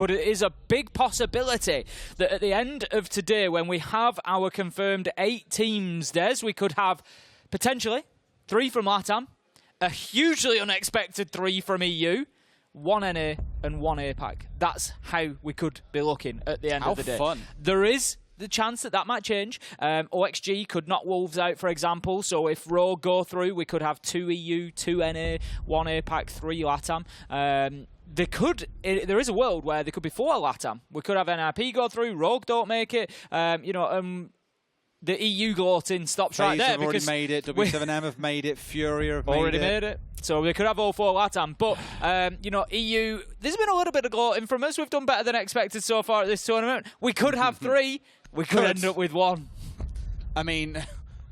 But it is a big possibility that at the end of today, when we have our confirmed 8 teams, Des, we could have potentially 3 from LATAM, a hugely unexpected 3 from EU, 1 NA and 1 APAC. That's how we could be looking at the end of the day. Fun. There is the chance that that might change. OXG could knock Wolves out, for example. So if Rogue go through, we could have 2 EU, 2 NA, 1 APAC, 3 LATAM. There is a world where there could be 4 LATAM. We could have NIP go through, Rogue don't make it. The EU gloating stops right there. Have already made it. W7M have made it. FURIA have made it. So they could have all 4 LATAM. But, EU, there's been a little bit of gloating from us. We've done better than expected so far at this tournament. We could have 3. We could end up with 1. I mean,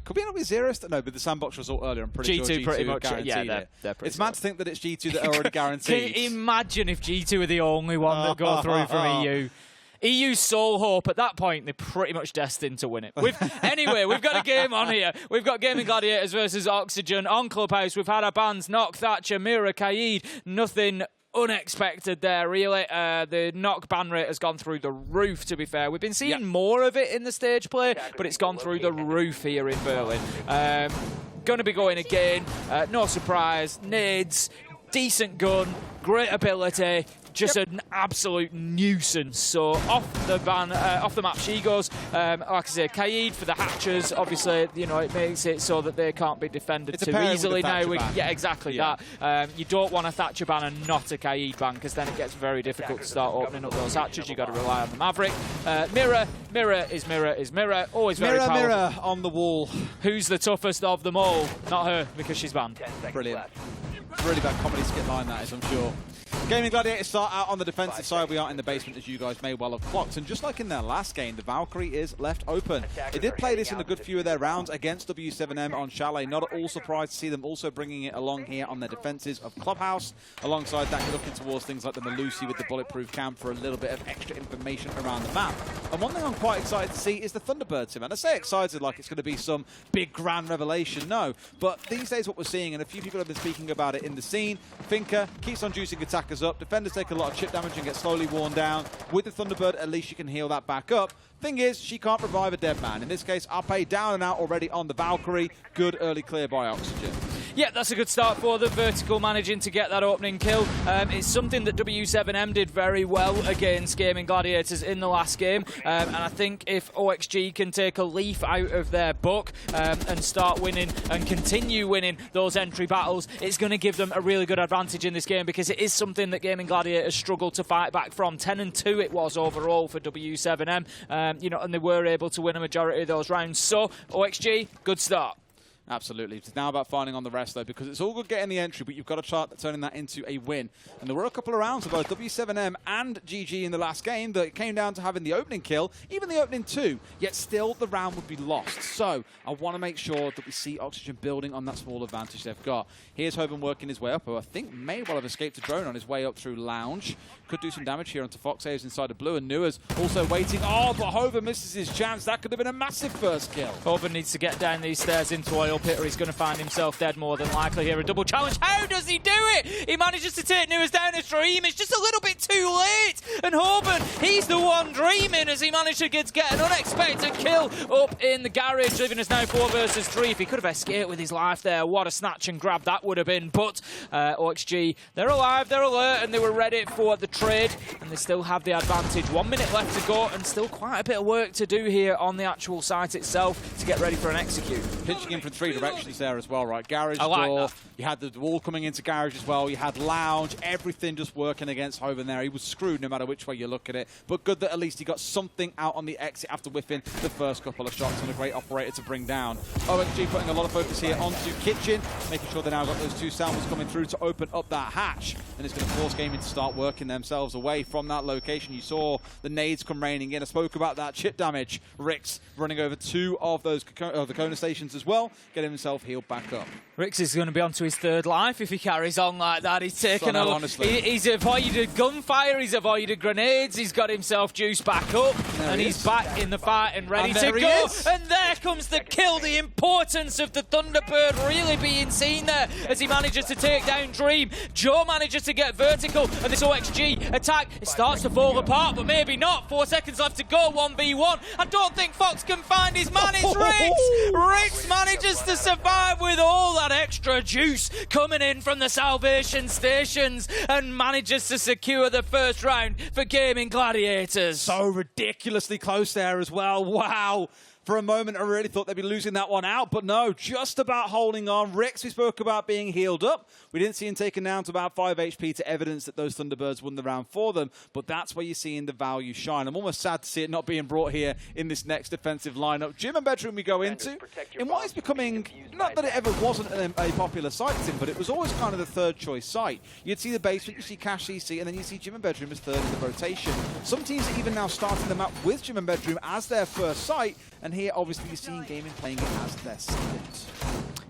could we end up with 0? No, but the Sandbox result earlier, I'm pretty sure G2 pretty much guaranteed it. They're pretty it's mad to think that it's G2 that are already guaranteed. Can you imagine if G2 are the only one that go through from EU? EU's sole hope, at that point, they're pretty much destined to win it. Anyway, we've got a game on here. We've got Gaimin Gladiators versus Oxygen on Clubhouse. We've had our bans, Knock, Thatcher, Mira, Kaid. Nothing unexpected there, really. The Knock ban rate has gone through the roof, to be fair. We've been seeing more of it in the stage play, but it's gone through the roof here in Berlin. Going to be going again. No surprise. Nades, decent gun, great ability. Just an absolute nuisance. So off the map she goes. Like I say, Kaid for the Hatchers. Obviously, it makes it so that they can't be defended too easily now. Exactly that. You don't want a Thatcher ban and not a Kaid ban, because then it gets very difficult to start opening up those Hatchers. You've got to rely on the Maverick. Mirror is Mirror. Always very powerful. Mirror on the wall. Who's the toughest of them all? Not her, because she's banned. Brilliant. Really bad comedy skit line that is, I'm sure. Gaimin Gladiators start out on the defensive side. We are in the basement, as you guys may well have clocked. And just like in their last game, the Valkyrie is left open. They did play this in a good few of their rounds against W7M on Chalet. Not at all surprised to see them also bringing it along here on their defenses of Clubhouse. Alongside that, you're looking towards things like the Malusi with the bulletproof cam for a little bit of extra information around the map. And one thing I'm quite excited to see is the Thunderbird team. And I say excited like it's going to be some big grand revelation. No. But these days what we're seeing, and a few people have been speaking about it in the scene, Finka keeps on juicing attackers up. Defenders take a lot of chip damage and get slowly worn down. With the Thunderbird, at least you can heal that back up. Thing is, she can't revive a dead man. In this case, Ape down and out already on the Valkyrie. Good early clear by Oxygen. Yeah, that's a good start for the Vertical, managing to get that opening kill. It's something that W7M did very well against Gaimin Gladiators in the last game. And I think if OXG can take a leaf out of their book and start winning and continue winning those entry battles, it's going to give them a really good advantage in this game, because it is something that Gaimin Gladiators struggled to fight back from. 10-2 it was overall for W7M, and they were able to win a majority of those rounds. So, OXG, good start. Absolutely. It's now about finding on the rest, though, because it's all good getting the entry, but you've got to start turning that into a win. And there were a couple of rounds of both W7M and GG in the last game that came down to having the opening kill, even the opening 2, yet still the round would be lost. So I want to make sure that we see Oxygen building on that small advantage they've got. Here's Hoban working his way up, who I think may well have escaped a drone on his way up through Lounge. Could do some damage here onto Fox Aves inside the blue, and Nua's also waiting. Oh, but Hoban misses his chance. That could have been a massive first kill. Hoban needs to get down these stairs into oil pit, or he's going to find himself dead more than likely here. A double challenge. How does he do it? He manages to take Nua's down a stream. It's just a little bit too late. And Hoban, he's the one dreaming as he managed to get an unexpected kill up in the garage, leaving us now 4 versus 3. If he could have escaped with his life there, what a snatch and grab that would have been. But OXG, they're alive, they're alert, and they were ready for the trade, and they still have the advantage. 1 minute left to go, and still quite a bit of work to do here on the actual site itself to get ready for an execute. Pitching in from 3 directions there as well, right? Garage door, you had the wall coming into garage as well, you had Lounge, everything just working against Hoban there. He was screwed no matter which way you look at it, but good that at least he got something out on the exit after whiffing the first couple of shots, and a great operator to bring down. OXG putting a lot of focus here onto Kitchen, making sure they now got those 2 samples coming through to open up that hatch, and it's going to force Gaimin to start working themselves away from that location. You saw the nades come raining in. I spoke about that chip damage. Rix running over 2 of those those the Kona stations as well, getting himself healed back up. Rix is going to be onto his third life if he carries on like that. He's taken he's avoided gunfire, he's avoided grenades, he's got himself juiced back up, and he's back in the fight and ready to go. And there comes the kill, the importance of the Thunderbird really being seen there as he manages to take down Dream. Joe manages to get vertical, and this OXG attack, it starts to fall apart, but maybe not. 4 seconds left to go, 1v1. I don't think Fox can find his man, it's Rix! Rix manages to survive with all that extra juice coming in from the salvation stations and manages to secure the first round for Gaimin Gladiators. So ridiculously close there as well. Wow. For a moment, I really thought they'd be losing that one out, but no, just about holding on. Rix, we spoke about being healed up. We didn't see him taken down to about 5 HP to evidence that those Thunderbirds won the round for them, but that's where you're seeing the value shine. I'm almost sad to see it not being brought here in this next defensive lineup. Gym and bedroom we go into, in what is becoming, not that it ever wasn't a popular site, Tim, but it was always kind of the third choice site. You'd see the basement, you see Cash CC, and then you see Gym and bedroom as third in the rotation. Some teams are even now starting them out with Gym and bedroom as their first site, and here, obviously, you're seeing Gaimin playing it as their second.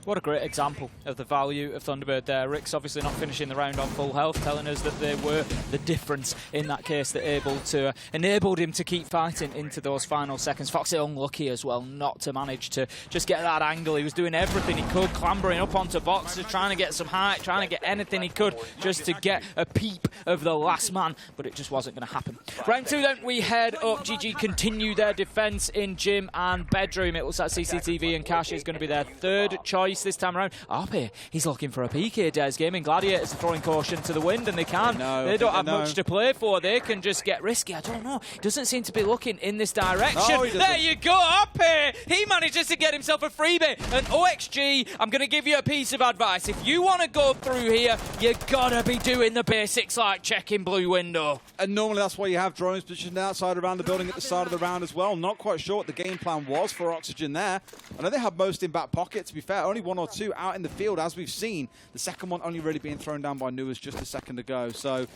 What a great example of the value of Thunderbird there. Rick's obviously not finishing the round on full health, telling us that they were the difference in that case that enabled him to keep fighting into those final seconds. Foxy unlucky as well not to manage to just get that angle. He was doing everything he could, clambering up onto boxes, trying to get some height, trying to get anything he could just to get a peep of the last man, but it just wasn't going to happen. Round 2 then, we head up. GG continue their defence in gym and bedroom. It looks like CCTV and Cash is going to be their third choice this time around. RP, he's looking for a peek here, Des. Gaimin Gladiators are throwing caution to the wind, and they can. They don't have much to play for. They can just get risky. I don't know. He doesn't seem to be looking in this direction. There you go, RP. He manages to get himself a freebie. And OXG, I'm going to give you a piece of advice. If you want to go through here, you got to be doing the basics like checking blue window. And normally that's why you have drones positioned outside around the building at the start of the round as well. Not quite sure what the game plan was for Oxygen there. I know they have most in back pocket, to be fair. Only 1 or 2 out in the field, as we've seen. The second one only really being thrown down by Nuas just a second ago. So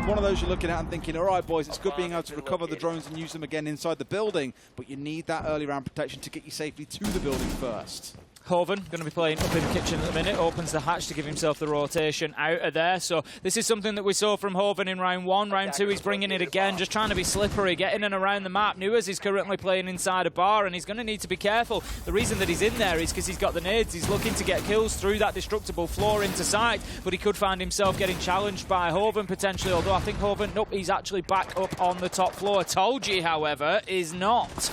one of those you're looking at and thinking, all right, boys, it's good being able to recover the drones and use them again inside the building, but you need that early round protection to get you safely to the building first. Hoven going to be playing up in the kitchen at the minute, opens the hatch to give himself the rotation out of there. So this is something that we saw from Hoven in round 1. Round 2, he's bringing it again, just trying to be slippery, getting in and around the map. Nuas is currently playing inside a bar, and he's going to need to be careful. The reason that he's in there is because he's got the nades. He's looking to get kills through that destructible floor into sight, but he could find himself getting challenged by Hoven potentially, although I think Hoven, nope, he's actually back up on the top floor. Tolji, however, is not.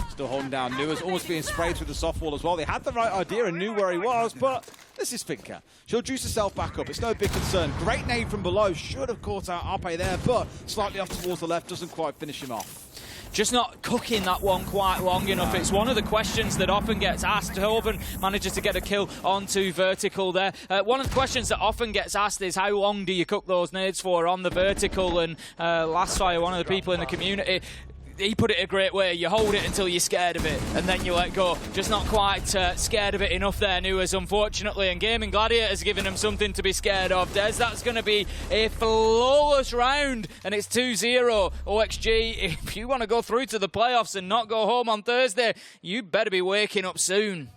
Still holding down Nuas, almost being sprayed through the soft wall as well. They had the right idea and knew where he was, but this is Finka. She'll juice herself back up. It's no big concern. Great nade from below. Should have caught out Arpe there, but slightly off towards the left. Doesn't quite finish him off. Just not cooking that one quite long enough. It's one of the questions that often gets asked. Hoven manages to get a kill onto vertical there. One of the questions that often gets asked is how long do you cook those nades for on the vertical? And last fire, one of the people in the community, he put it a great way. You hold it until you're scared of it, and then you let go. Just not quite scared of it enough there, Nuas, unfortunately. And Gaimin Gladiators giving him something to be scared of. Des, that's going to be a flawless round, and it's 2-0. OXG, if you want to go through to the playoffs and not go home on Thursday, you better be waking up soon.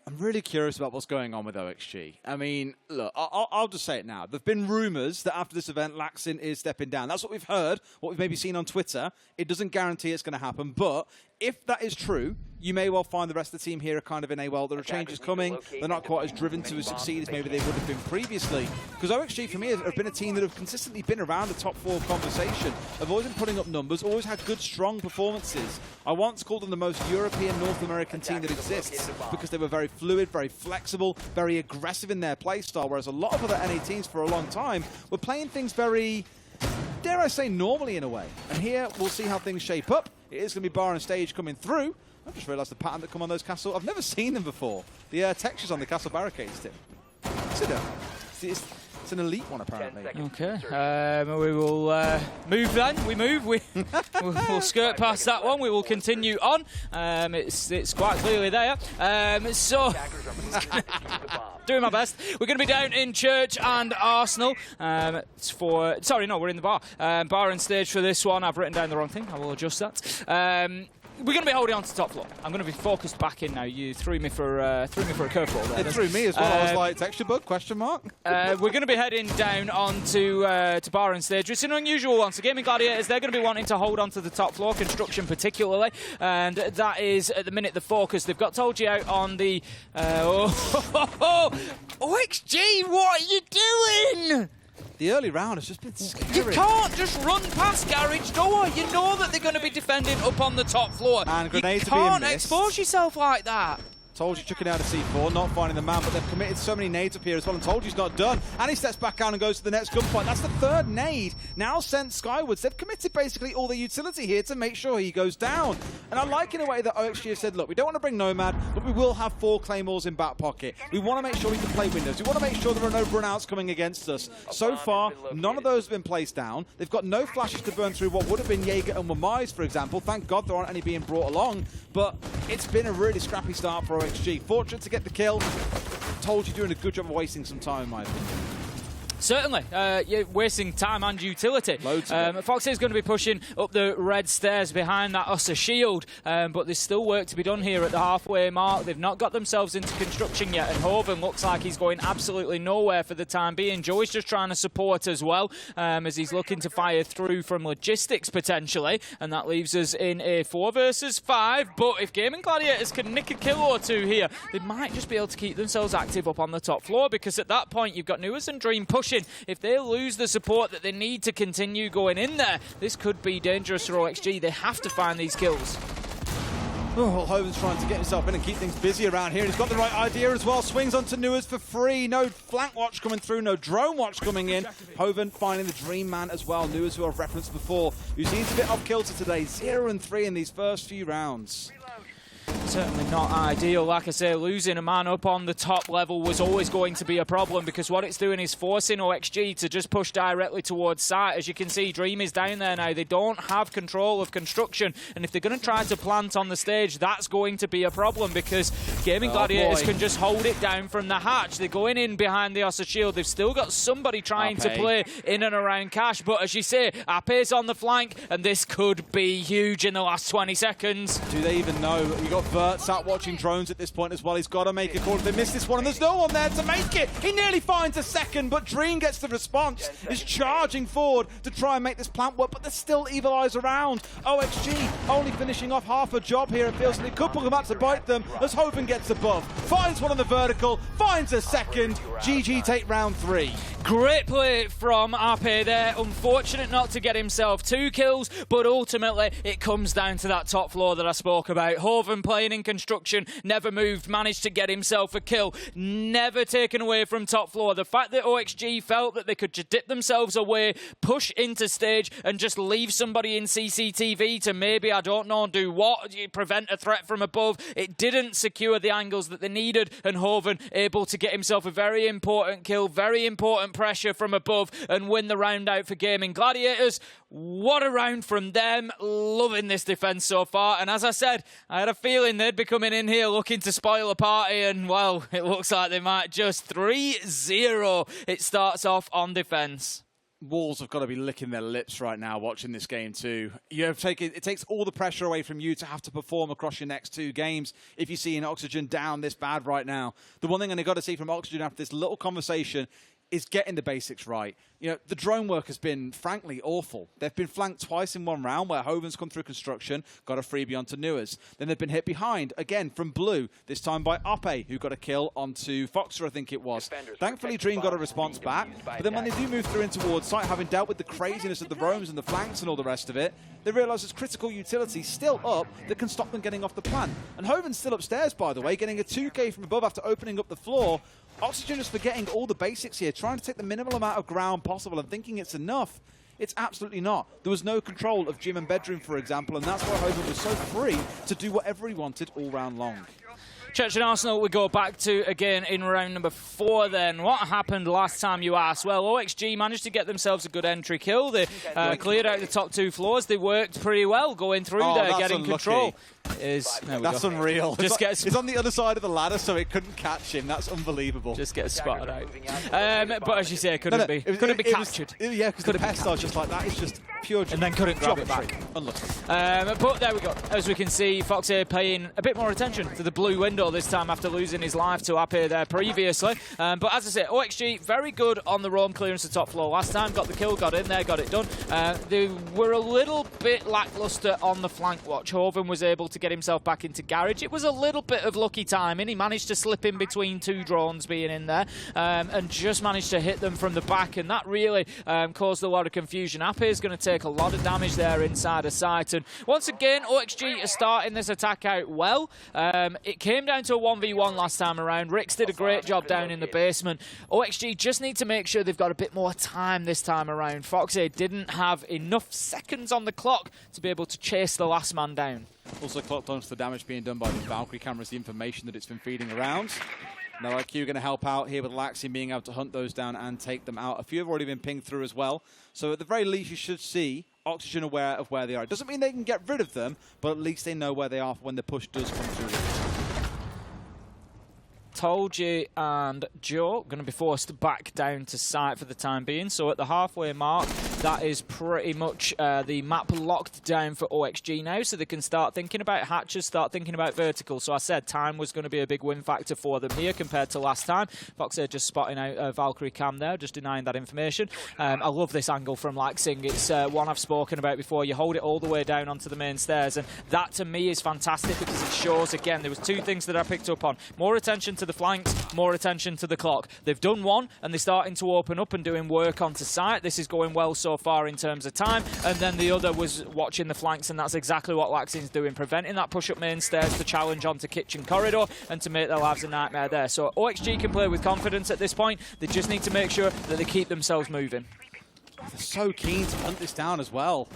I'm really curious about what's going on with OXG. I mean, look, I'll just say it now. There have been rumours that after this event, Laxin is stepping down. That's what we've heard, what we've maybe seen on Twitter. It doesn't guarantee it's going to happen, but if that is true, you may well find the rest of the team here are kind of in a, well, there are changes coming. They're not quite as driven to succeed as maybe they would have been previously. Because OXG, for me, have been a team that have consistently been around the top 4 conversation. Have always been putting up numbers, always had good, strong performances. I once called them the most European North American team that exists because they were very fluid, very flexible, very aggressive in their play style, whereas a lot of other NA teams for a long time were playing things very, dare I say, normally in a way. And here, we'll see how things shape up. It is going to be bar and stage coming through. I've just realised the pattern that come on those castle. I've never seen them before. The textures on the castle barricades, Tim. Consider. It's an elite one, apparently. Okay. We will move then. We move. We'll skirt past that one. We will continue on. It's quite clearly there. So, doing my best. We're going to be down in Church and Arsenal. Sorry, no, we're in the bar. Bar and stage for this one. I've written down the wrong thing. I will adjust that. we're going to be holding on to top floor. I'm going to be focused back in now. You threw me for a curveball there. It threw me as well. I was like, texture bug, question mark? We're going to be heading down onto to bar and stage. It's an unusual one. So Gaimin Gladiators, they're going to be wanting to hold on to the top floor, construction particularly, and that is, at the minute, the focus. They've got Told You out on the... OXG, what are you doing? The early round has just been scary. You can't just run past garage door. You know that they're going to be defending up on the top floor. And grenades you can't are being missed. expose yourself like that. Told You chucking out a C4, not finding the man, but they've committed so many nades up here as well, and Told You's not done. And he steps back down and goes to the next gunfight. That's the third nade now sent skywards. They've committed basically all their utility here to make sure he goes down. And I like in a way that OXG have said, look, we don't want to bring Nomad, but we will have 4 Claymores in back pocket. We want to make sure we can play windows. We want to make sure there are no runouts coming against us. So far, none of those have been placed down. They've got no flashes to burn through what would have been Jaeger and Wamais, for example. Thank God there aren't any being brought along. But it's been a really scrappy start for OXG. Fortunate to get the kill. Told You doing a good job of wasting some time, in my opinion. Certainly, you're wasting time and utility. Fox is going to be pushing up the red stairs behind that Usa shield, but there's still work to be done here at the halfway mark. They've not got themselves into construction yet, and Hoven looks like he's going absolutely nowhere for the time being. Joey's just trying to support as well, as he's looking to fire through from logistics potentially, and that leaves us in a 4 versus 5. But if Gaimin Gladiators can nick a kill or two here, they might just be able to keep themselves active up on the top floor, because at that point you've got Nuas and Dream pushing. If they lose the support that they need to continue going in there, this could be dangerous for OXG. They have to find these kills. Oh, well, Hoven's trying to get himself in and keep things busy around here. He's got the right idea as well. Swings onto Nuas for free. No flank watch coming through, no drone watch coming in. Hoven finding the Dream Man as well. Nuas, who I've referenced before, who seems a bit off kilter today. 0 and 3 in these first few rounds. Certainly not ideal. Like I say, losing a man up on the top level was always going to be a problem, because what it's doing is forcing OXG to just push directly towards site. As you can see, Dream is down there now. They don't have control of construction, and if they're going to try to plant on the stage, that's going to be a problem, because Gaimin Gladiators can just hold it down from the hatch. They're going in behind the Ossa shield. They've still got somebody trying to play in and around Cash, but as you say, Ape's on the flank, and this could be huge in the last 20 seconds. Do they even know? You got Vert sat watching drones at this point as well. He's got to make a call. If they miss this one, and there's no one there to make it. He nearly finds a second, but Dream gets the response. He's charging forward to try and make this plant work, but there's still evil eyes around. OXG only finishing off half a job here. It feels like they could pull them out to bite them as Hoven gets above. Finds one on the vertical, finds a second. GG take round 3. Great play from Ape there. Unfortunate not to get himself 2 kills, but ultimately it comes down to that top floor that I spoke about. Hoven playing in construction, never moved, managed to get himself a kill. Never taken away from top floor. The fact that OXG felt that they could just dip themselves away, push into stage, and just leave somebody in CCTV to maybe, I don't know, do what? Prevent a threat from above. It didn't secure the angles that they needed, and Hoven able to get himself a very important kill, very important pressure from above, and win the round out for Gaimin Gladiators. What a round from them. Loving this defense so far, and as I said, I had a feeling they'd be coming in here looking to spoil a party, and well, it looks like they might just. 3-0 it starts off on defense. Walls have got to be licking their lips right now watching this game too. It takes all the pressure away from you to have to perform across your next 2 games if you see an Oxygen down this bad right now. The one thing I got to see from Oxygen after this little conversation is getting the basics right. You know, the drone work has been, frankly, awful. They've been flanked twice in one round where Hoven's come through construction, got a freebie onto Nuas. Then they've been hit behind, again, from Blue, this time by Ape, who got a kill onto Foxer, I think it was. Thankfully, Dream got a response back, but then when they do move through in towards site, having dealt with the craziness of the roams and the flanks and all the rest of it, they realise there's critical utility still up that can stop them getting off the plant. And Hoven's still upstairs, by the way, getting a 2K from above after opening up the floor. Oxygen is forgetting all the basics here, trying to take the minimal amount of ground possible and thinking it's enough. It's absolutely not. There was no control of gym and bedroom, for example, and that's why Hoven was so free to do whatever he wanted all round long. Church and Arsenal, we go back to, again, in round number 4 then. What happened last time, you asked? Well, OXG managed to get themselves a good entry kill. They cleared out the top 2 floors. They worked pretty well going through there, getting control. Is That's unreal. Just it's on the other side of the ladder, so it couldn't catch him. That's unbelievable. Just get spotted out. But as you say, couldn't be captured. Yeah, because the pest are just like that. It's just pure. And then couldn't grab it back. Unlucky. But there we go. As we can see, FOXy paying a bit more attention to the blue window this time after losing his life to Ape there previously. But as I say, OXG very good on the roam clearance to top floor last time. Got the kill, got in there, got it done. They were a little bit lackluster on the flank watch. Hoven was able to get himself back into garage. It was a little bit of lucky timing. He managed to slip in between two drones being in there and just managed to hit them from the back, and that really caused a lot of confusion. Ape is going to take a lot of damage there inside of sight, and once again OXG are starting this attack out well. It came down to a 1v1 last time around. Rix did a great job down in the basement. OXG just need to make sure they've got a bit more time this time around. FOXy didn't have enough seconds on the clock to be able to chase the last man down. Also clocked onto the damage being done by the Valkyrie cameras, the information that it's been feeding around. No IQ going to help out here with Laxi being able to hunt those down and take them out. A few have already been pinged through as well. So at the very least, you should see Oxygen aware of where they are. It doesn't mean they can get rid of them, but at least they know where they are for when the push does come through. Tolji and Joe going to be forced back down to site for the time being. So at the halfway mark, that is pretty much the map locked down for OXG now, so they can start thinking about hatches, start thinking about vertical. So I said time was going to be a big win factor for them here compared to last time. FOXy just spotting out a Valkyrie cam there, just denying that information. I love this angle from Laxing. It's one I've spoken about before. You hold it all the way down onto the main stairs, and that to me is fantastic because it shows, again, there was two things that I picked up on. More attention to the flanks, more attention to the clock. They've done one, and they're starting to open up and doing work onto site. This is going well so far in terms of time. And then the other was watching the flanks, and that's exactly what Laxing's doing, preventing that push up main stairs to challenge onto kitchen corridor and to make their lives a nightmare there. So OXG can play with confidence at this point. They just need to make sure that they keep themselves moving. They're so keen to hunt this down as well.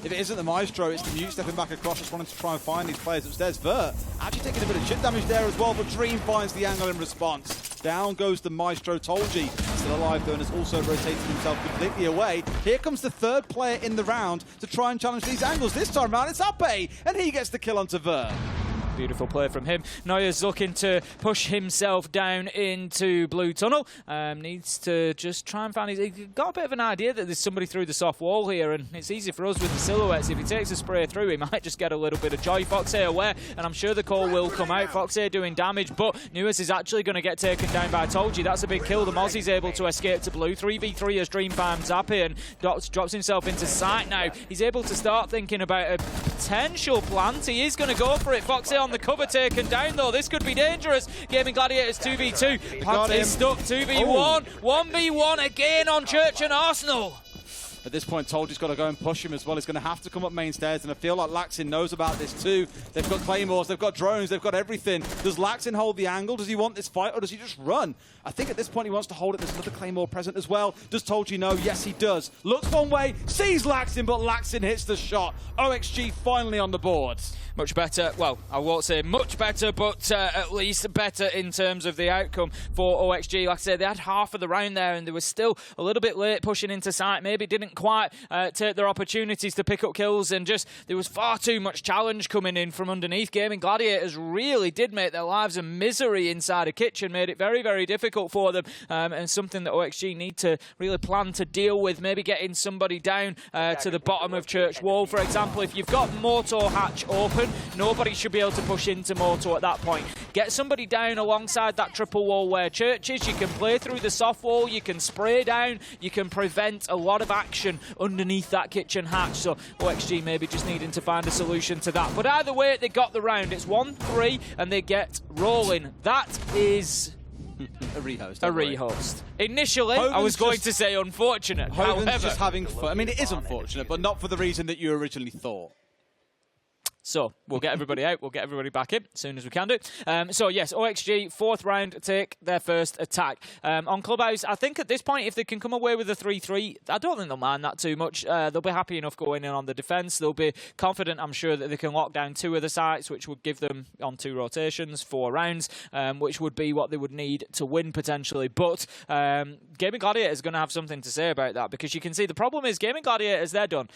If it isn't the Maestro, it's the Mute stepping back across, just wanting to try and find these players upstairs. Vert actually taking a bit of chip damage there as well, but Dream finds the angle in response. Down goes the Maestro. Tolji still alive though, and has also rotated himself completely away. Here comes the third player in the round to try and challenge these angles. This time around, it's Ape, and he gets the kill onto Vert. Beautiful play from him. Neuer's looking to push himself down into Blue Tunnel. Needs to just try and find his... He's got a bit of an idea that there's somebody through the soft wall here, and it's easy for us with the silhouettes. If he takes a spray through, he might just get a little bit of joy. FOXy aware, and I'm sure the call will come out. FOXy doing damage, but Neuers is actually going to get taken down by Tolji. That's a big kill. The Mozzie's able to escape to Blue. 3v3 as Dream finds Zappy and drops himself into sight now. He's able to start thinking about a potential plant. He is going to go for it. FOXy on the cover, taken down though. This could be dangerous. Gaimin Gladiators 2v2. Plant is stuck. 2v1. 1v1 again on Church and Arsenal. At this point, Tolji's got to go and push him as well. He's going to have to come up main stairs, and I feel like Laxin knows about this too. They've got claymores, they've got drones, they've got everything. Does Laxin hold the angle? Does he want this fight, or does he just run? I think at this point he wants to hold it. There's another claymore present as well. Does Tolji know? Yes, he does. Looks one way, sees Laxin, but Laxin hits the shot. OXG finally on the board. Much better. Well, I won't say much better, but at least better in terms of the outcome for OXG. Like I said, they had half of the round there, and they were still a little bit late pushing into sight. Maybe didn't quite take their opportunities to pick up kills, and just there was far too much challenge coming in from underneath. Gaimin Gladiators really did make their lives a misery inside a kitchen, made it very, very difficult for them, and something that OXG need to really plan to deal with. Maybe getting somebody down to the bottom of Church Wall, for example. If you've got Mortar hatch open, nobody should be able to push into Mortar at that point. Get somebody down alongside that triple wall where Church is. You can play through the soft wall, you can spray down, you can prevent a lot of action underneath that kitchen hatch. So OXG maybe just needing to find a solution to that. But either way, they got the round. It's 1-3 and they get rolling. That is... a rehost. A rehost. Initially, I was going to say unfortunate. Hoven's just having fun. I mean, it is unfortunate, but not for the reason that you originally thought. So we'll get everybody out. We'll get everybody back in as soon as we can do. So yes, OXG, fourth round, take their first attack. On Clubhouse, I think at this point, if they can come away with a 3-3, I don't think they'll mind that too much. They'll be happy enough going in on the defence. They'll be confident, I'm sure, that they can lock down 2 of the sites, which would give them, on 2 rotations, 4 rounds, which would be what they would need to win potentially. But Gaimin Gladiators is going to have something to say about that, because you can see the problem is Gaimin Gladiators, they're done.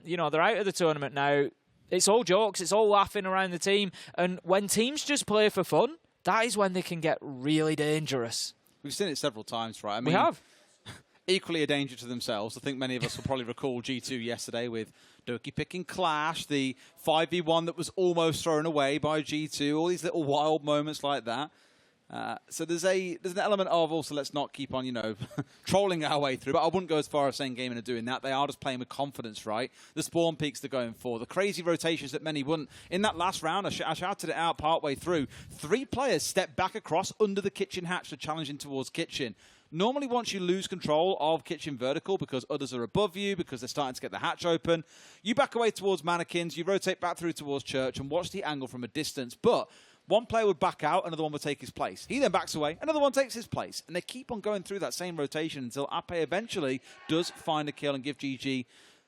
You know, they're out of the tournament now. It's all jokes. It's all laughing around the team. And when teams just play for fun, that is when they can get really dangerous. We've seen it several times, right? I mean, we have. Equally a danger to themselves. I think many of us will probably recall G2 yesterday with Doki picking Clash, the 5v1 that was almost thrown away by G2, all these little wild moments like that. So there's an element of also let's not keep on, you know, trolling our way through. But I wouldn't go as far as saying Gaimin are doing that. They are just playing with confidence, right? The spawn peaks they're going for, the crazy rotations that many wouldn't. In that last round, I shouted it out partway through. 3 players stepped back across under the kitchen hatch to challenge in towards kitchen. Normally, once you lose control of kitchen vertical because others are above you, because they're starting to get the hatch open, you back away towards mannequins, you rotate back through towards church and watch the angle from a distance. But one player would back out, another one would take his place. He then backs away, another one takes his place. And they keep on going through that same rotation until Ape eventually does find a kill and give GG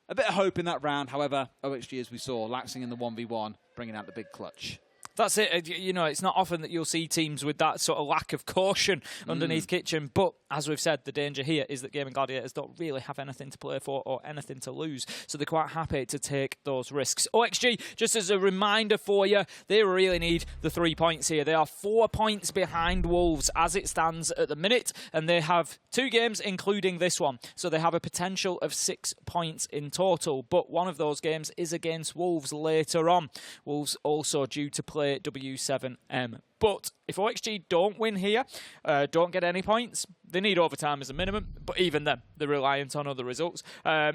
a bit of hope in that round. However, OXG, as we saw, laxing in the 1v1, bringing out the big clutch. That's it. You know, it's not often that you'll see teams with that sort of lack of caution underneath kitchen. But as we've said, the danger here is that Gaimin Gladiators don't really have anything to play for or anything to lose. So they're quite happy to take those risks. OXG, just as a reminder for you, they really need the 3 points here. They are 4 points behind Wolves as it stands at the minute. And they have 2 games, including this one. So they have a potential of 6 points in total. But one of those games is against Wolves later on. Wolves also due to play W7M. But if OXG don't win here, don't get any points, they need overtime as a minimum. But even then, they're reliant on other results.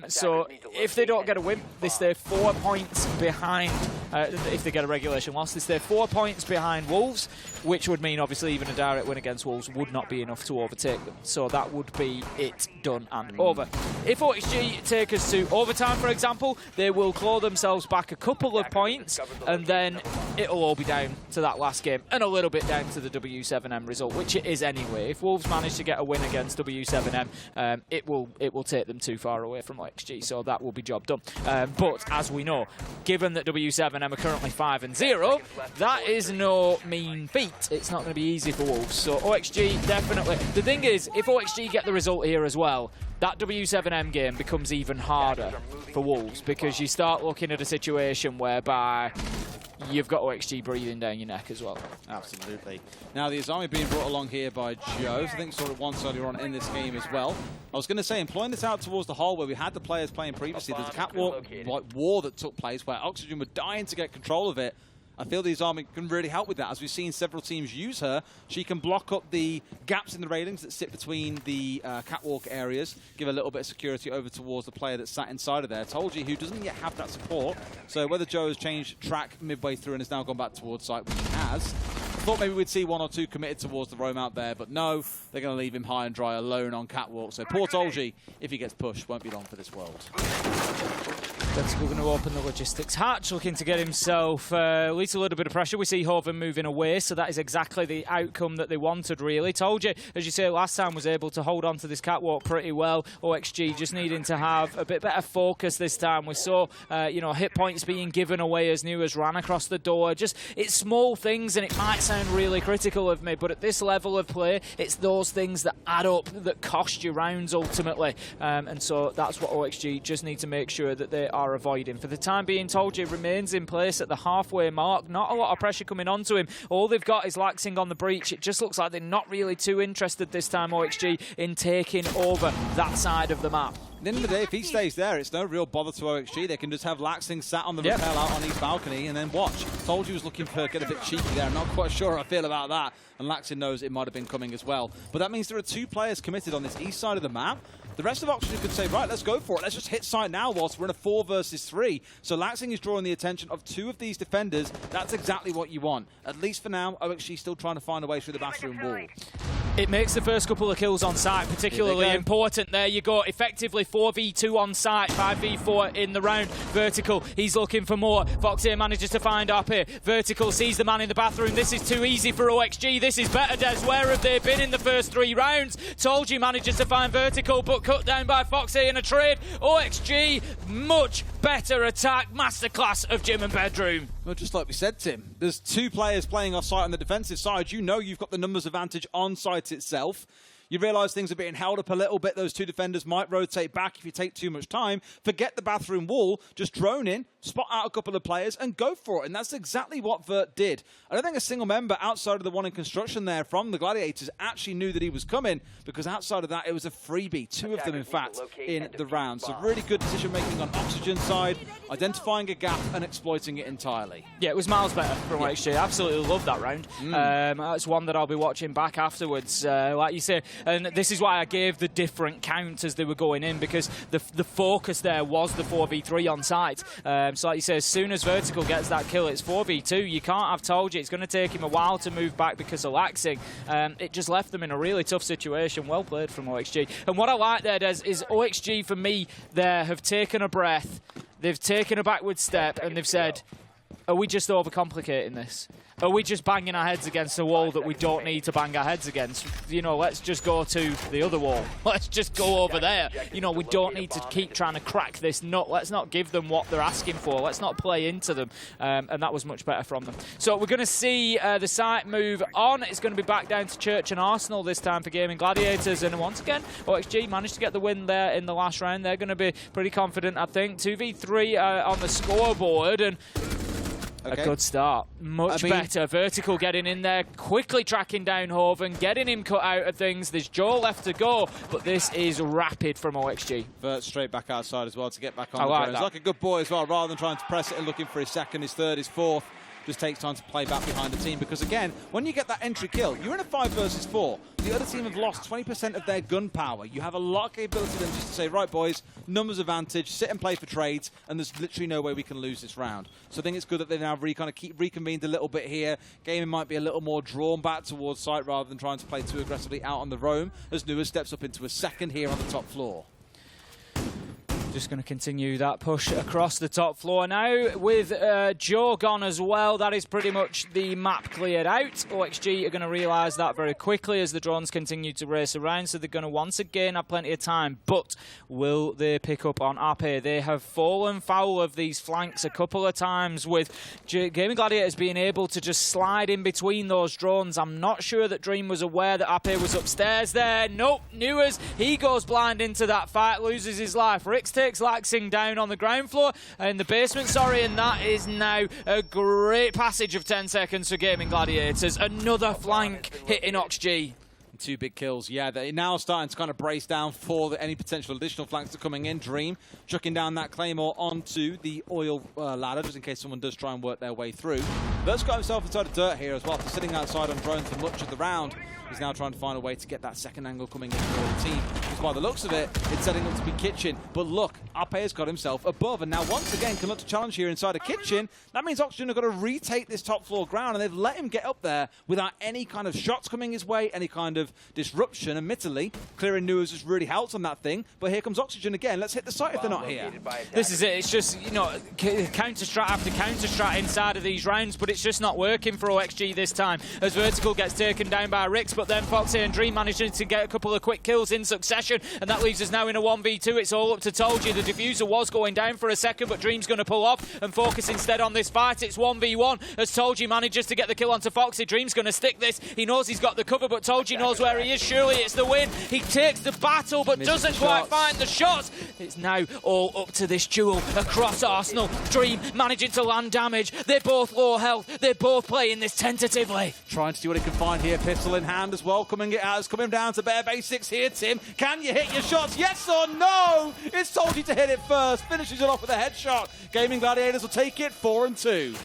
So if they don't get a win, they stay 4 points behind. If they get a regulation loss, they stay 4 points behind Wolves, which would mean obviously even a direct win against Wolves would not be enough to overtake them. So that would be it, done and over. If OXG take us to overtime, for example, they will claw themselves back a couple of points, and then it'll all be down to that last game, and a little bit down to the W7M result, which it is anyway. If Wolves manage to get a win against W7M, it will take them too far away from OXG, so that will be job done. But as we know, given that W7M are currently 5-0, that is no mean feat. It's not going to be easy for Wolves. So OXG definitely. The thing is, if OXG get the result here as well, that W7M game becomes even harder for Wolves, because you start looking at a situation whereby you've got OXG breathing down your neck as well. Absolutely. Now, the Azami being brought along here by Joe. I think sort of once earlier on in this game as well. I was going to say, employing this out towards the hole where we had the players playing previously, there's a catwalk war that took place where Oxygen were dying to get control of it. I feel the Azami can really help with that. As we've seen several teams use her, she can block up the gaps in the railings that sit between the catwalk areas, give a little bit of security over towards the player that's sat inside of there. Told you, who doesn't yet have that support. So whether Joe has changed track midway through and has now gone back towards site, which he has, thought maybe we'd see 1 or 2 committed towards the roam out there, but no, they're going to leave him high and dry alone on catwalk. So poor Tolji, if he gets pushed, won't be long for this world. We're going to open the logistics hatch, looking to get himself at least a little bit of pressure. We see Hoven moving away, so that is exactly the outcome that they wanted, really. Told you, as you say, last time was able to hold on to this catwalk pretty well. OXG just needing to have a bit better focus this time. We saw, you know, hit points being given away as Nuas ran across the door. Just, it's small things, and it might sound really critical of me, but at this level of play, it's those things that add up, that cost you rounds ultimately. And so that's what OXG just need to make sure that they are avoiding. For the time being, Tolji remains in place at the halfway mark. Not a lot of pressure coming onto him. All they've got is laxing on the breach. It just looks like they're not really too interested this time, OXG, in taking over that side of the map. At the end of the day, if he stays there, it's no real bother to OXG. They can just have Laxing sat on the rappel out on his balcony and then watch. Told you was looking for get a bit cheeky there. I'm not quite sure how I feel about that. And Laxing knows it might have been coming as well. But that means there are 2 players committed on this east side of the map. The rest of Oxygen could say, right, let's go for it. Let's just hit site now whilst we're in a 4 versus 3. So Laxing is drawing the attention of 2 of these defenders. That's exactly what you want. At least for now, OXG still trying to find a way through the bathroom wall. It makes the first couple of kills on site particularly important. There you go. Effectively 4v2 on site, 5v4 in the round. Vertical, he's looking for more. Foxy manages to find up here. Vertical sees the man in the bathroom. This is too easy for OXG. This is better, Des. Where have they been in the first 3 rounds? Told you manages to find Vertical, but cut down by Foxy in a trade. OXG, much better attack. Masterclass of Gym and Bedroom. Well, just like we said, Tim, there's 2 players playing off site on the defensive side. You know you've got the numbers advantage on site itself. You realise things are being held up a little bit. Those two defenders might rotate back if you take too much time. Forget the bathroom wall. Just drone in, spot out a couple of players, and go for it. And that's exactly what Vert did. I don't think a single member outside of the one in construction there from the Gladiators actually knew that he was coming, because outside of that, it was a freebie. Two of them, in fact, in the round. So really good decision-making on Oxygen's side, identifying a gap and exploiting it entirely. Yeah, it was miles better from OXG. Absolutely love that round. That's one that I'll be watching back afterwards, like you say. And this is why I gave the different counts as they were going in, because the focus there was the 4v3 on site. So like you say, as soon as Vertical gets that kill, it's 4v2. You can't have told you it's going to take him a while to move back because of laxing. It just left them in a really tough situation. Well played from OXG. And what I like there, Des, is OXG, for me, there have taken a breath. They've taken a backward step and they've said, are we just overcomplicating this? Are we just banging our heads against a wall that we don't need to bang our heads against? You know, let's just go to the other wall. Let's just go over there. You know, we don't need to keep trying to crack this nut. Let's not give them what they're asking for. Let's not play into them. And that was much better from them. So we're going to see the site move on. It's going to be back down to Church and Arsenal this time for Gaimin Gladiators. And once again, OXG managed to get the win there in the last round. They're going to be pretty confident, I think. 2v3 on the scoreboard. And a good start. Much better. Vertical getting in there, quickly tracking down Hoven, getting him cut out of things. There's Joe left to go, but this is rapid from OXG. Vert straight back outside as well to get back on the ground. He's like a good boy as well, rather than trying to press it and looking for his second, his third, his fourth. Just takes time to play back behind the team, because again, when you get that entry kill, you're in a 5 versus 4. The other team have lost 20% of their gun power. You have a lot of capability then just to say, right boys, numbers advantage, sit and play for trades, and there's literally no way we can lose this round. So I think it's good that they now kind of keep reconvened a little bit here. Gaming might be a little more drawn back towards site rather than trying to play too aggressively out on the roam, as Nuwa steps up into a second here on the top floor. Just going to continue that push across the top floor now with Joe gone as well. That is pretty much the map cleared out. OXG are going to realise that very quickly as the drones continue to race around, so they're going to once again have plenty of time. But will they pick up on Ape? They have fallen foul of these flanks a couple of times, with Gaimin Gladiators being able to just slide in between those drones. I'm not sure that Dream was aware that Ape was upstairs there. Nope, Nuwas, he goes blind into that fight, loses his life. Rix takes Laxing down on the ground floor, in the basement, sorry, and that is now a great passage of 10 seconds for Gaimin Gladiators. Another flank hitting OXG. 2 big kills, yeah. They're now starting to kind of brace down for any potential additional flanks that are coming in. Dream chucking down that Claymore onto the oil ladder, just in case someone does try and work their way through. Vert's got himself inside of dirt here as well, after sitting outside on drones for much of the round. He's now trying to find a way to get that second angle coming in for the team. Because by the looks of it, it's setting up to be Kitchen. But look, Ape has got himself above. And now once again can look to challenge here inside of Kitchen. That means Oxygen have got to retake this top floor ground. And they've let him get up there without any kind of shots coming his way, any kind of disruption. Admittedly, clearing Nuwas has really helped on that thing. But here comes Oxygen again. Let's hit the site if they're not here. This is it. It's just, you know, counter-strat after counter-strat inside of these rounds. But it's just not working for OXG this time, as Vertical gets taken down by Rix. But then Foxy and Dream managing to get a couple of quick kills in succession, and that leaves us now in a 1v2. It's all up to Tolji. The diffuser was going down for a second, but Dream's going to pull off and focus instead on this fight. It's 1v1 as Tolji manages to get the kill onto Foxy. Dream's going to stick this. He knows he's got the cover, but Tolji knows where he is. Surely it's the win. He takes the battle, but doesn't quite find the shots. It's now all up to this duel across Arsenal. Dream managing to land damage. They're both low health. They're both playing this tentatively. Trying to see what he can find here. Pistol in hand as well. Coming it out. It's coming down to bare basics here, Tim. Can you hit your shots? Yes or no? It's told you to hit it first. Finishes it off with a headshot. Gaimin Gladiators will take it 4-2.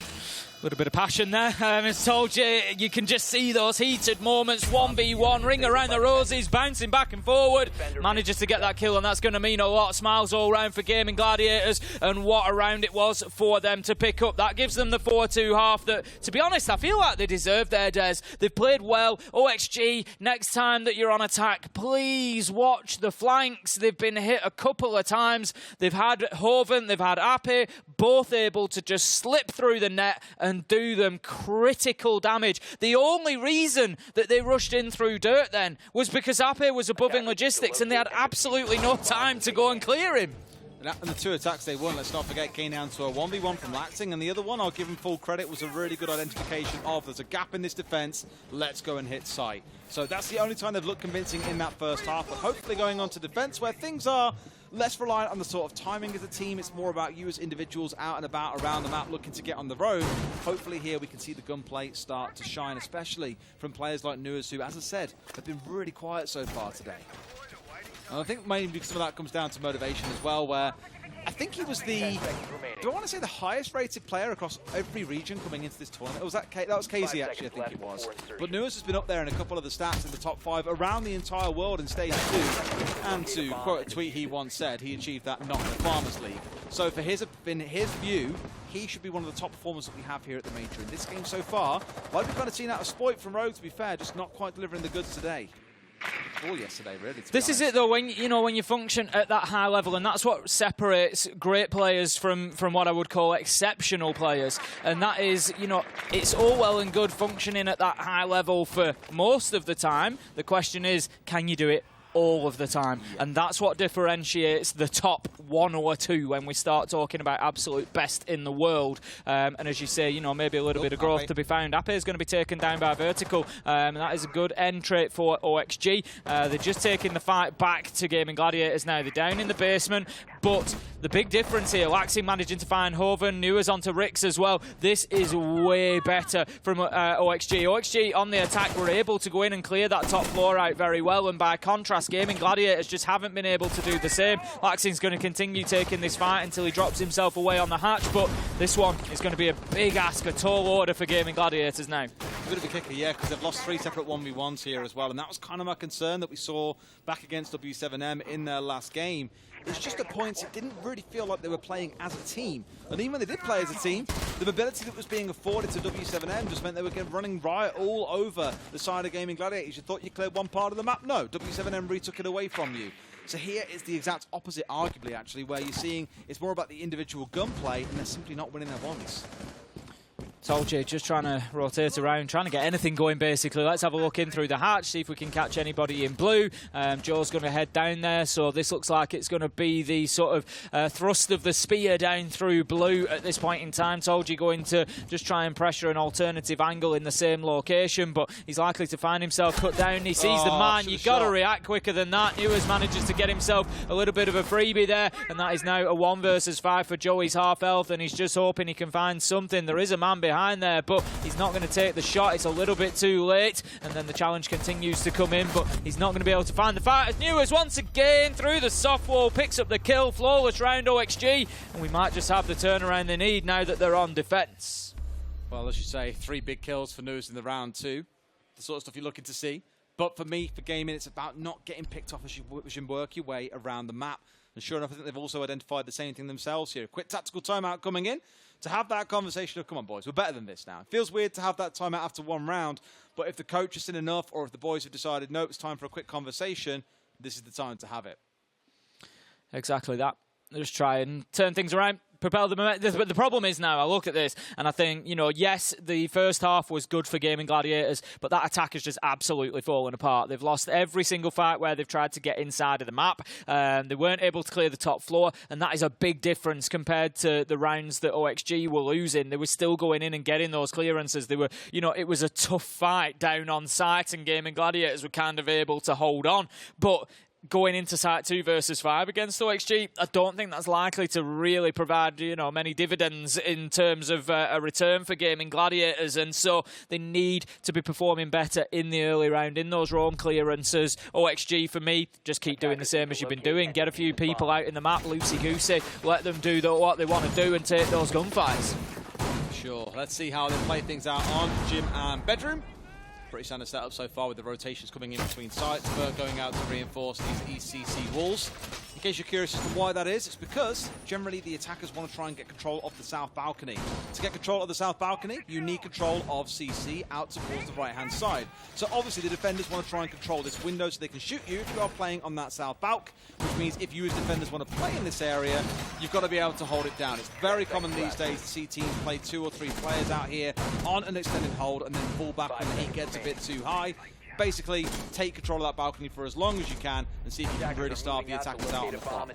A little bit of passion there. As told you, you can just see those heated moments. 1v1, ring around the roses, bouncing back and forward. Manages to get that kill, and that's going to mean a lot. Smiles all round for Gaimin Gladiators, and what a round it was for them to pick up. That gives them the 4-2 half that, to be honest, I feel like they deserve their Des. They've played well. OXG, next time that you're on attack, please watch the flanks. They've been hit a couple of times. They've had Hoven, they've had Ape, both able to just slip through the net and do them critical damage. The only reason that they rushed in through dirt then was because Ape was above in logistics and they had absolutely no time to go and clear him. And the 2 attacks they won, let's not forget, came down to a 1v1 from Laxing, and the other one, I'll give him full credit, was a really good identification of there's a gap in this defense, let's go and hit site. So that's the only time they've looked convincing in that first half, but hopefully going on to defense where things are less reliant on the sort of timing as a team. It's more about you as individuals out and about around the map looking to get on the road. Hopefully here we can see the gunplay start to shine, especially from players like Nuas, who, as I said, have been really quiet so far today. And I think maybe some of that comes down to motivation as well, where I think he was the, do I want to say the highest rated player across every region coming into this tournament? Was that was KZ actually, I think it was. But Nuas has been up there in a couple of the stats in the top 5 around the entire world in stage 2. And to quote a tweet he once said, he achieved that not in the Farmers League. So for in his view, he should be one of the top performers that we have here at the Major. In this game so far, like we've kind of seen out of Spoit from Rogue, to be fair, just not quite delivering the goods today. All yesterday, really. This is it, though, when you function at that high level, and that's what separates great players from what I would call exceptional players. And that is, it's all well and good functioning at that high level for most of the time. The question is, can you do it all of the time? Yeah. And that's what differentiates the top 1 or 2 when we start talking about absolute best in the world. And as you say, maybe a little bit of growth to be found. Ape is going to be taken down by Vertical. And that is a good end trait for OXG. They're just taking the fight back to Gaimin Gladiators now. They're down in the basement, but the big difference here, Laxing managing to find Hoven, Nuas onto Rix as well. This is way better from OXG. OXG on the attack were able to go in and clear that top floor out very well, and by contrast, Gaimin Gladiators just haven't been able to do the same. Laxing's going to continue taking this fight until he drops himself away on the hatch, but this one is going to be a big ask, a tall order for Gaimin Gladiators now. A bit of a kicker, yeah, because they've lost 3 separate 1v1s here as well, and that was kind of my concern that we saw back against W7M in their last game. It's just at points it didn't really feel like they were playing as a team. And even when they did play as a team, the mobility that was being afforded to W7M just meant they were running riot all over the side of Gaimin Gladiators. You thought you cleared one part of the map? No, W7M retook it away from you. So here is the exact opposite, arguably, actually, where you're seeing it's more about the individual gunplay, and they're simply not winning their ones. Told you, just trying to rotate around, trying to get anything going, basically. Let's have a look in through the hatch, see if we can catch anybody in blue. Joe's going to head down there, so this looks like it's going to be the sort of thrust of the spear down through blue at this point in time. Told you going to just try and pressure an alternative angle in the same location, but he's likely to find himself cut down. He sees the man. You've got to react quicker than that. Nuas manages to get himself a little bit of a freebie there, and that is now a 1 versus 5 for Joe. He's half health, and he's just hoping he can find something. There is a man behind there, but he's not going to take the shot. It's a little bit too late, and then the challenge continues to come in, but he's not going to be able to find the fight as Nuas once again through the soft wall picks up the kill. Flawless round OXG, and we might just have the turnaround they need now that they're on defense. Well, as you say, 3 big kills for Nuas in the round 2, the sort of stuff you're looking to see. But for me, for Gaimin, it's about not getting picked off as you work your way around the map. And sure enough, I think they've also identified the same thing themselves here. A quick tactical timeout coming in to have that conversation of, come on, boys, we're better than this now. It feels weird to have that timeout after 1 round, but if the coach has seen enough, or if the boys have decided, no, it's time for a quick conversation, this is the time to have it. Exactly that. Just try and turn things around. Propel them. But the problem is now, I look at this and I think, yes, the first half was good for Gaimin Gladiators, but that attack has just absolutely fallen apart. They've lost every single fight where they've tried to get inside of the map. They weren't able to clear the top floor, and that is a big difference compared to the rounds that OXG were losing. They were still going in and getting those clearances. They were, it was a tough fight down on site, and Gaimin Gladiators were kind of able to hold on. But going into Site 2 versus 5 against OXG, I don't think that's likely to really provide, many dividends in terms of a return for Gaimin Gladiators, and so they need to be performing better in the early round, in those roam clearances. OXG, for me, just keep doing the same as you've been doing. Get a few people out in the map, loosey-goosey, let them do what they want to do and take those gunfights. Sure, let's see how they play things out on Gym and Bedroom. Pretty standard setup so far with the rotations coming in between sites. Bert going out to reinforce these ECC walls. In case you're curious as to why that is, it's because generally the attackers want to try and get control of the south balcony. To get control of the south balcony, you need control of CC out towards the right-hand side. So obviously the defenders want to try and control this window so they can shoot you if you are playing on that south balc, which means if you as defenders want to play in this area, you've got to be able to hold it down. It's very common these days to see teams play 2 or 3 players out here on an extended hold and then fall back when the heat gets a bit too high. basically take control of that balcony for as long as you can and see if you can really start the attackers out on the clock.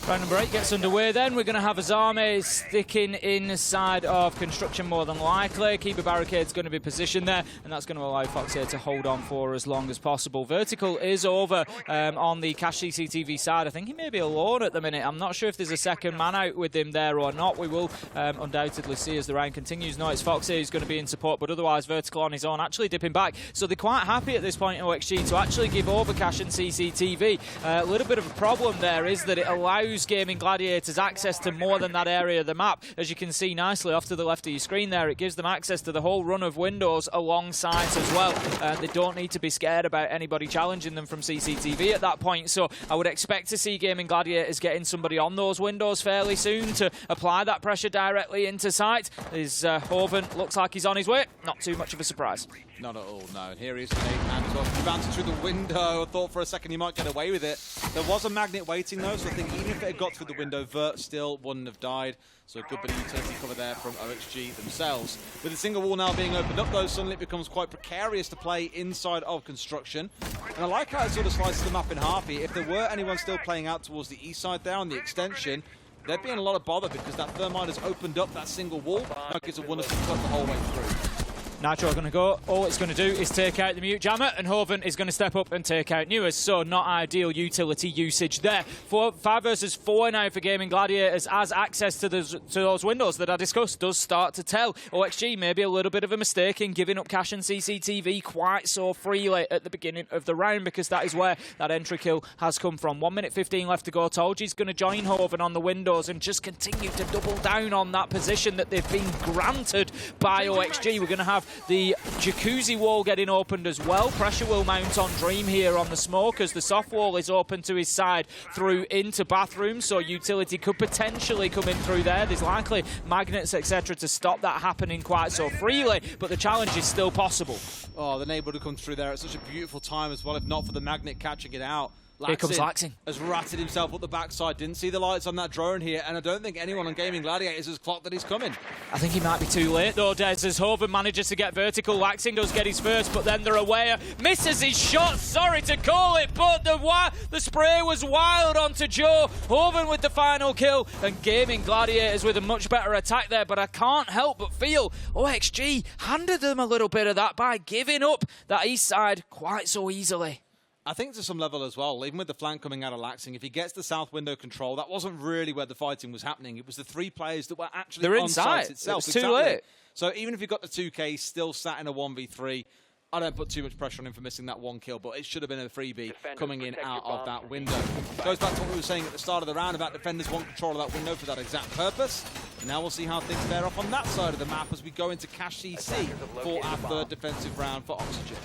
Round number 8 gets underway then. We're going to have Azame sticking inside of construction more than likely. Keeper barricade's going to be positioned there, and that's going to allow Fox here to hold on for as long as possible. Vertical is over on the Cash CCTV side. I think he may be alone at the minute. I'm not sure if there's a second man out with him there or not. We will undoubtedly see as the round continues. No, it's Fox here who's going to be in support, but otherwise Vertical on his own, actually dipping back. So they're quite happy at this point in OXG to actually give over Cash and CCTV. A little bit of a problem there is that it allows Gaimin Gladiators access to more than that area of the map. As you can see nicely off to the left of your screen there, it gives them access to the whole run of windows along sides as well. They don't need to be scared about anybody challenging them from CCTV at that point. So I would expect to see Gaimin Gladiators getting somebody on those windows fairly soon to apply that pressure directly into sight. As Hoven looks like he's on his way. Not too much of a surprise. Not at all, no. And here he is with and as well. He bounced through the window. I thought for a second he might get away with it. There was a magnet waiting though, so I think even if it had got through the window, Vert still wouldn't have died. So a good bit of utility cover there from OXG themselves. With the single wall now being opened up though, suddenly it becomes quite precarious to play inside of construction. And I like how it sort of slices the map in half here. If there were anyone still playing out towards the east side there on the extension, there'd be in a lot of bother because that Thermite has opened up that single wall. That gives a wonderful cut the whole way through. Nitro are going to go. All it's going to do is take out the Mute Jammer, and Hoven is going to step up and take out Newers. So not ideal utility usage there. 5 versus 4 now for Gaimin Gladiators as access to those windows that I discussed does start to tell. OXG maybe a little bit of a mistake in giving up Cash and CCTV quite so freely at the beginning of the round, because that is where that entry kill has come from. 1 minute 15 left to go. Tolji's going to join Hoven on the windows and just continue to double down on that position that they've been granted by OXG. We're going to have the jacuzzi wall getting opened as well. Pressure will mount on Dream here on the smoke as the soft wall is open to his side through into bathroom, so utility could potentially come in through there. There's likely magnets, etc., to stop that happening quite so freely, but the challenge is still possible. Oh, the neighbour would have come through there at such a beautiful time as well, if not for the magnet catching it out. Here comes Laxing. Has ratted himself up the backside, didn't see the lights on that drone here, and I don't think anyone on Gaimin Gladiators has clocked that he's coming. I think he might be too late though, Des, as Hoven manages to get vertical. Laxing does get his first, but then they're away. Misses his shot, sorry to call it, but the spray was wild onto Joe. Hoven with the final kill, and Gaimin Gladiators with a much better attack there, but I can't help but feel OXG handed them a little bit of that by giving up that east side quite so easily. I think to some level as well, even with the flank coming out of Laxing, if he gets the south window control, that wasn't really where the fighting was happening. It was the 3 players that were actually on site itself. It's too late. So even if you got the 2K still sat in a 1v3, I don't put too much pressure on him for missing that 1 kill, but it should have been a freebie coming in out of that window. Goes back to what we were saying at the start of the round about defenders want control of that window for that exact purpose. And now we'll see how things fare off on that side of the map as we go into Cash CC for our 3rd defensive round for Oxygen.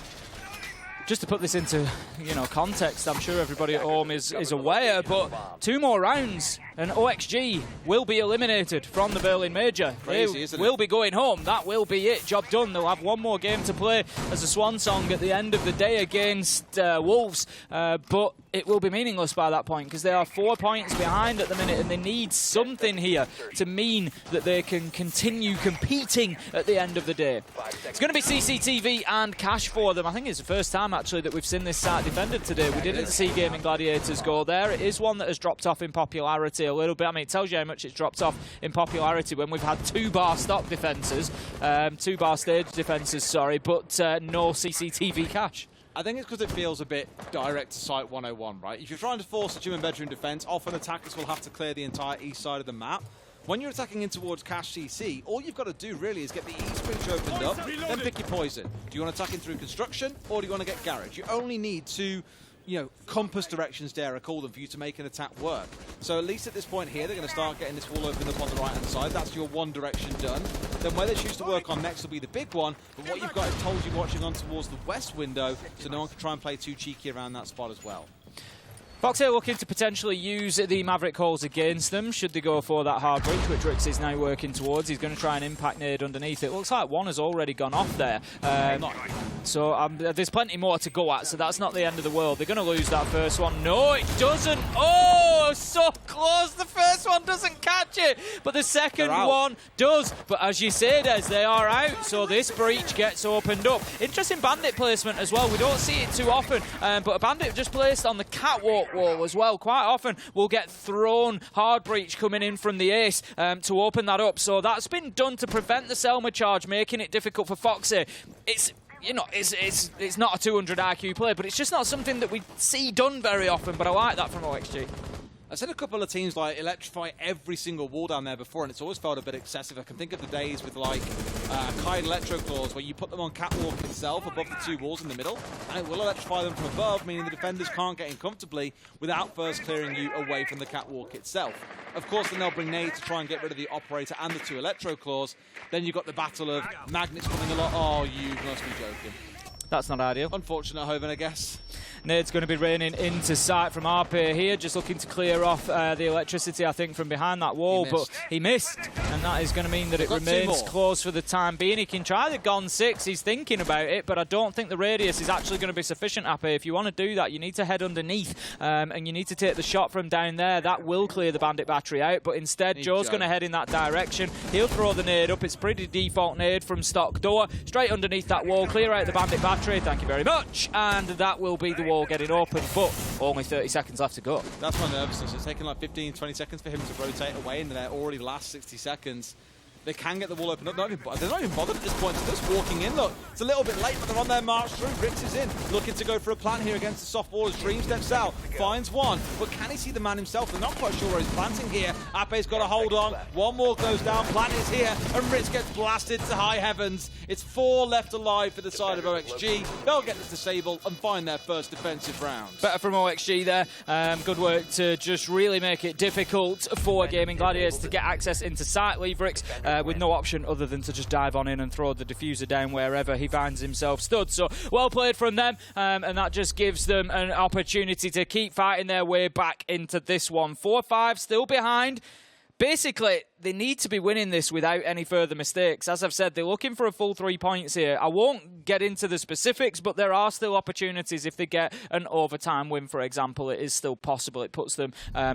Just to put this into, context, I'm sure everybody at home is aware, but 2 more rounds and OXG will be eliminated from the Berlin Major. Crazy, they will be going home. That will be it. Job done. They'll have 1 more game to play as a swan song at the end of the day against Wolves, but it will be meaningless by that point because they are 4 points behind at the minute, and they need something here to mean that they can continue competing at the end of the day. It's going to be CCTV and Cash for them. I think it's the first time actually that we've seen this site defended today. We didn't see Gaimin Gladiators go there. It is one that has dropped off in popularity a little bit. I mean, it tells you how much it's dropped off in popularity when we've had 2-bar stop defences, 2-bar stage defences, sorry, but no CCTV Cash. I think it's because it feels a bit direct to site 101, right? If you're trying to force a gym and bedroom defense, often attackers will have to clear the entire east side of the map. When you're attacking in towards Cash CC, all you've got to do really is get the east bridge opened up, then pick your poison. Do you want to attack in through construction, or do you want to get garage? You only need to, compass directions, dare I call them, for you to make an attack work. So at least at this point here, they're going to start getting this wall opened up on the right-hand side. That's your 1 direction done. Then where they choose to work on next will be the big one, but what you've got is Tolji watching on towards the west window, so no one can try and play too cheeky around that spot as well. Fox here looking to potentially use the Maverick calls against them, should they go for that hard breach, which Rix is now working towards. He's going to try and impact nade underneath. It looks like one has already gone off there. So there's plenty more to go at, so that's not the end of the world. They're going to lose that first one. No, it doesn't. Oh, so close. The first one doesn't catch it, but the second one does. But as you say, Des, they are out, so this breach gets opened up. Interesting bandit placement as well. We don't see it too often, but a bandit just placed on the catwalk wall as well. Quite often will get thrown hard breach coming in from the ace to open that up. So that's been done to prevent the Selma charge, making it difficult for Foxy. It's not a 200 IQ play, but it's just not something that we see done very often, but I like that from OXG. I've seen a couple of teams like electrify every single wall down there before, and it's always felt a bit excessive. I can think of the days with like Kai Electro Claws, where you put them on catwalk itself above the two walls in the middle, and it will electrify them from above, meaning the defenders can't get in comfortably without first clearing you away from the catwalk itself. Of course, then they'll bring nades to try and get rid of the operator and the two Electro Claws. Then you've got the battle of magnets coming along. Oh, you must be joking. That's not ideal. Unfortunate, Hoven, I guess. Nade's going to be raining into sight from RP here, just looking to clear off the electricity, I think, from behind that wall, but he missed, and that is going to mean that it remains close for the time being. He can try the Gon 6, he's thinking about it, but I don't think the radius is actually going to be sufficient, RP. If you want to do that, you need to head underneath, and you need to take the shot from down there. That will clear the bandit battery out, but instead, Joe's going to head in that direction. He'll throw the nade up. It's pretty default nade from stock door, straight underneath that wall, clear out the bandit battery. Thank you very much, and that will be the wall getting open, but only 30 seconds left to go. That's my nervousness. It's taking like 15-20 seconds for him to rotate away, and they're already the last 60 seconds. They can get the wall open up. They're not even bothered at this point. They're just walking in. Look, it's a little bit late, but they're on their march through. Rix is in, looking to go for a plant here against the soft wallers. Dream steps out, finds one, but can he see the man himself? They're not quite sure where he's planting here. Ape's got to hold on. One more goes down. Plant is here, and Rix gets blasted to high heavens. It's 4 left alive for the side of OXG. They'll get this disable and find their first defensive round. Better from OXG there. Good work to just really make it difficult for Gaimin Gladiators to get access into sight. Leave Rix with no option other than to just dive on in and throw the diffuser down wherever he finds himself stood. So well played from them, and that just gives them an opportunity to keep fighting their way back into this one. 4-5 still behind. Basically, they need to be winning this without any further mistakes. As I've said, they're looking for a full 3 points here. I won't get into the specifics, but there are still opportunities if they get an overtime win, for example. It is still possible. It puts them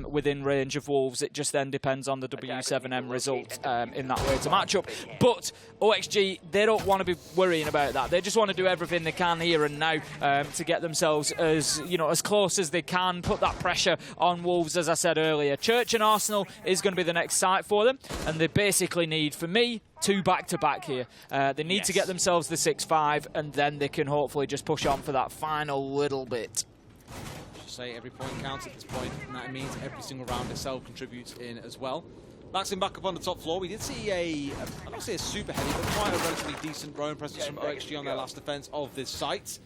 within range of Wolves. It just then depends on the W7M result in that way to match up. But OXG, they don't want to be worrying about that. They just want to do everything they can here and now to get themselves as close as they can, put that pressure on Wolves, as I said earlier. Church and Arsenal is going to be the next site for them, and they basically need, for me, 2 back-to-back here. They need to get themselves the 6-5, and then they can hopefully just push on for that final little bit. Just say every point counts at this point, and that means every single round itself contributes in as well. Laxing back up on the top floor, we did see I don't want to say a super heavy, but quite a relatively decent drone presence from OXG on their last defense of this site.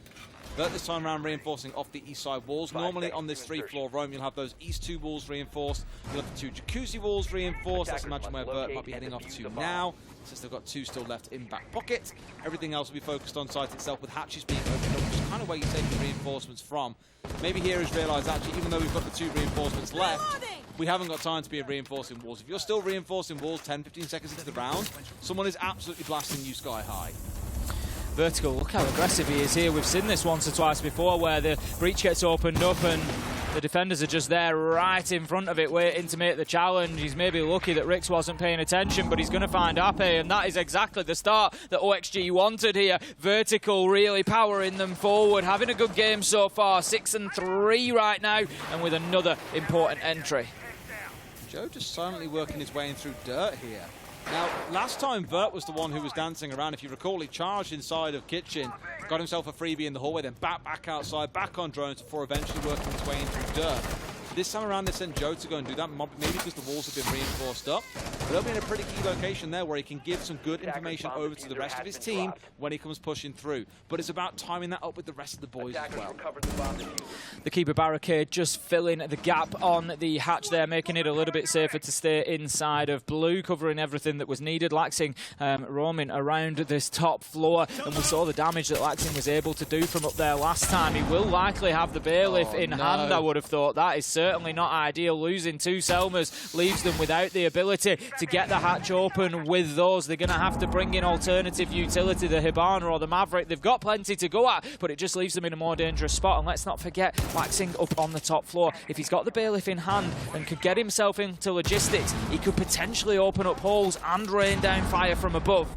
But this time around reinforcing off the east side walls. Normally on this 3-floor roam, you'll have those east 2 walls reinforced. You'll have the 2 jacuzzi walls reinforced. Let's imagine where Vert might be heading off to now, since they've got 2 still left in back pocket. Everything else will be focused on site itself, with hatches being opened up, which is kind of where you take the reinforcements from. Maybe here is realised, actually, even though we've got the 2 reinforcements left, we haven't got time to be reinforcing walls. If you're still reinforcing walls 10-15 seconds into the round, someone is absolutely blasting you sky high. Vertical, look how aggressive he is here. We've seen this once or twice before where the breach gets opened up and the defenders are just there right in front of it waiting to make the challenge. He's maybe lucky that Rix wasn't paying attention, but he's going to find Ape, and that is exactly the start that OXG wanted here. Vertical really powering them forward, having a good game so far. 6-3 right now, and with another important entry. Joe just silently working his way in through dirt here. Now, last time Vert was the one who was dancing around. If you recall, he charged inside of Kitchen, got himself a freebie in the hallway, then back outside, back on drones before eventually working his way in through dirt. This time around, they sent Joe to go and do that, maybe because the walls have been reinforced up. But he'll be in a pretty key location there where he can give some good information over to the rest of his team when he comes pushing through. But it's about timing that up with the rest of the boys as well. The keeper barricade just filling the gap on the hatch there, making it a little bit safer to stay inside of blue, covering everything that was needed. Laxing roaming around this top floor, and we saw the damage that Laxing was able to do from up there last time. He will likely have the bailiff in hand, I would have thought. That is certainly not ideal. Losing two Selmas leaves them without the ability to get the hatch open with those. They're going to have to bring in alternative utility, the Hibana or the Maverick. They've got plenty to go at, but it just leaves them in a more dangerous spot. And let's not forget, Laxing up on the top floor. If he's got the bailiff in hand and could get himself into logistics, he could potentially open up holes and rain down fire from above.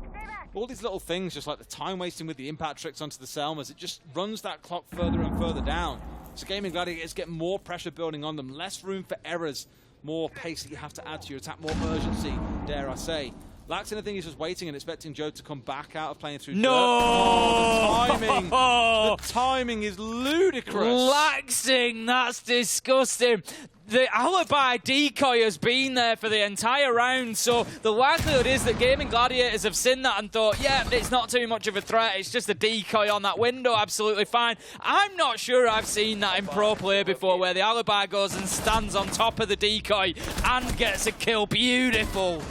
All these little things, just like the time wasting with the impact tricks onto the Selmas, it just runs that clock further and further down. So Gaimin Gladiators get more pressure building on them, less room for errors, more pace that you have to add to your attack, more urgency, dare I say. Laxing, I think he's just waiting and expecting Joe to come back out of playing through. No! Oh, the timing! The timing is ludicrous. Laxing, that's disgusting. The alibi decoy has been there for the entire round, so the likelihood is that Gaimin Gladiators have seen that and thought, yeah, it's not too much of a threat, it's just a decoy on that window, absolutely fine. I'm not sure I've seen that in pro play before, where the alibi goes and stands on top of the decoy and gets a kill. Beautiful.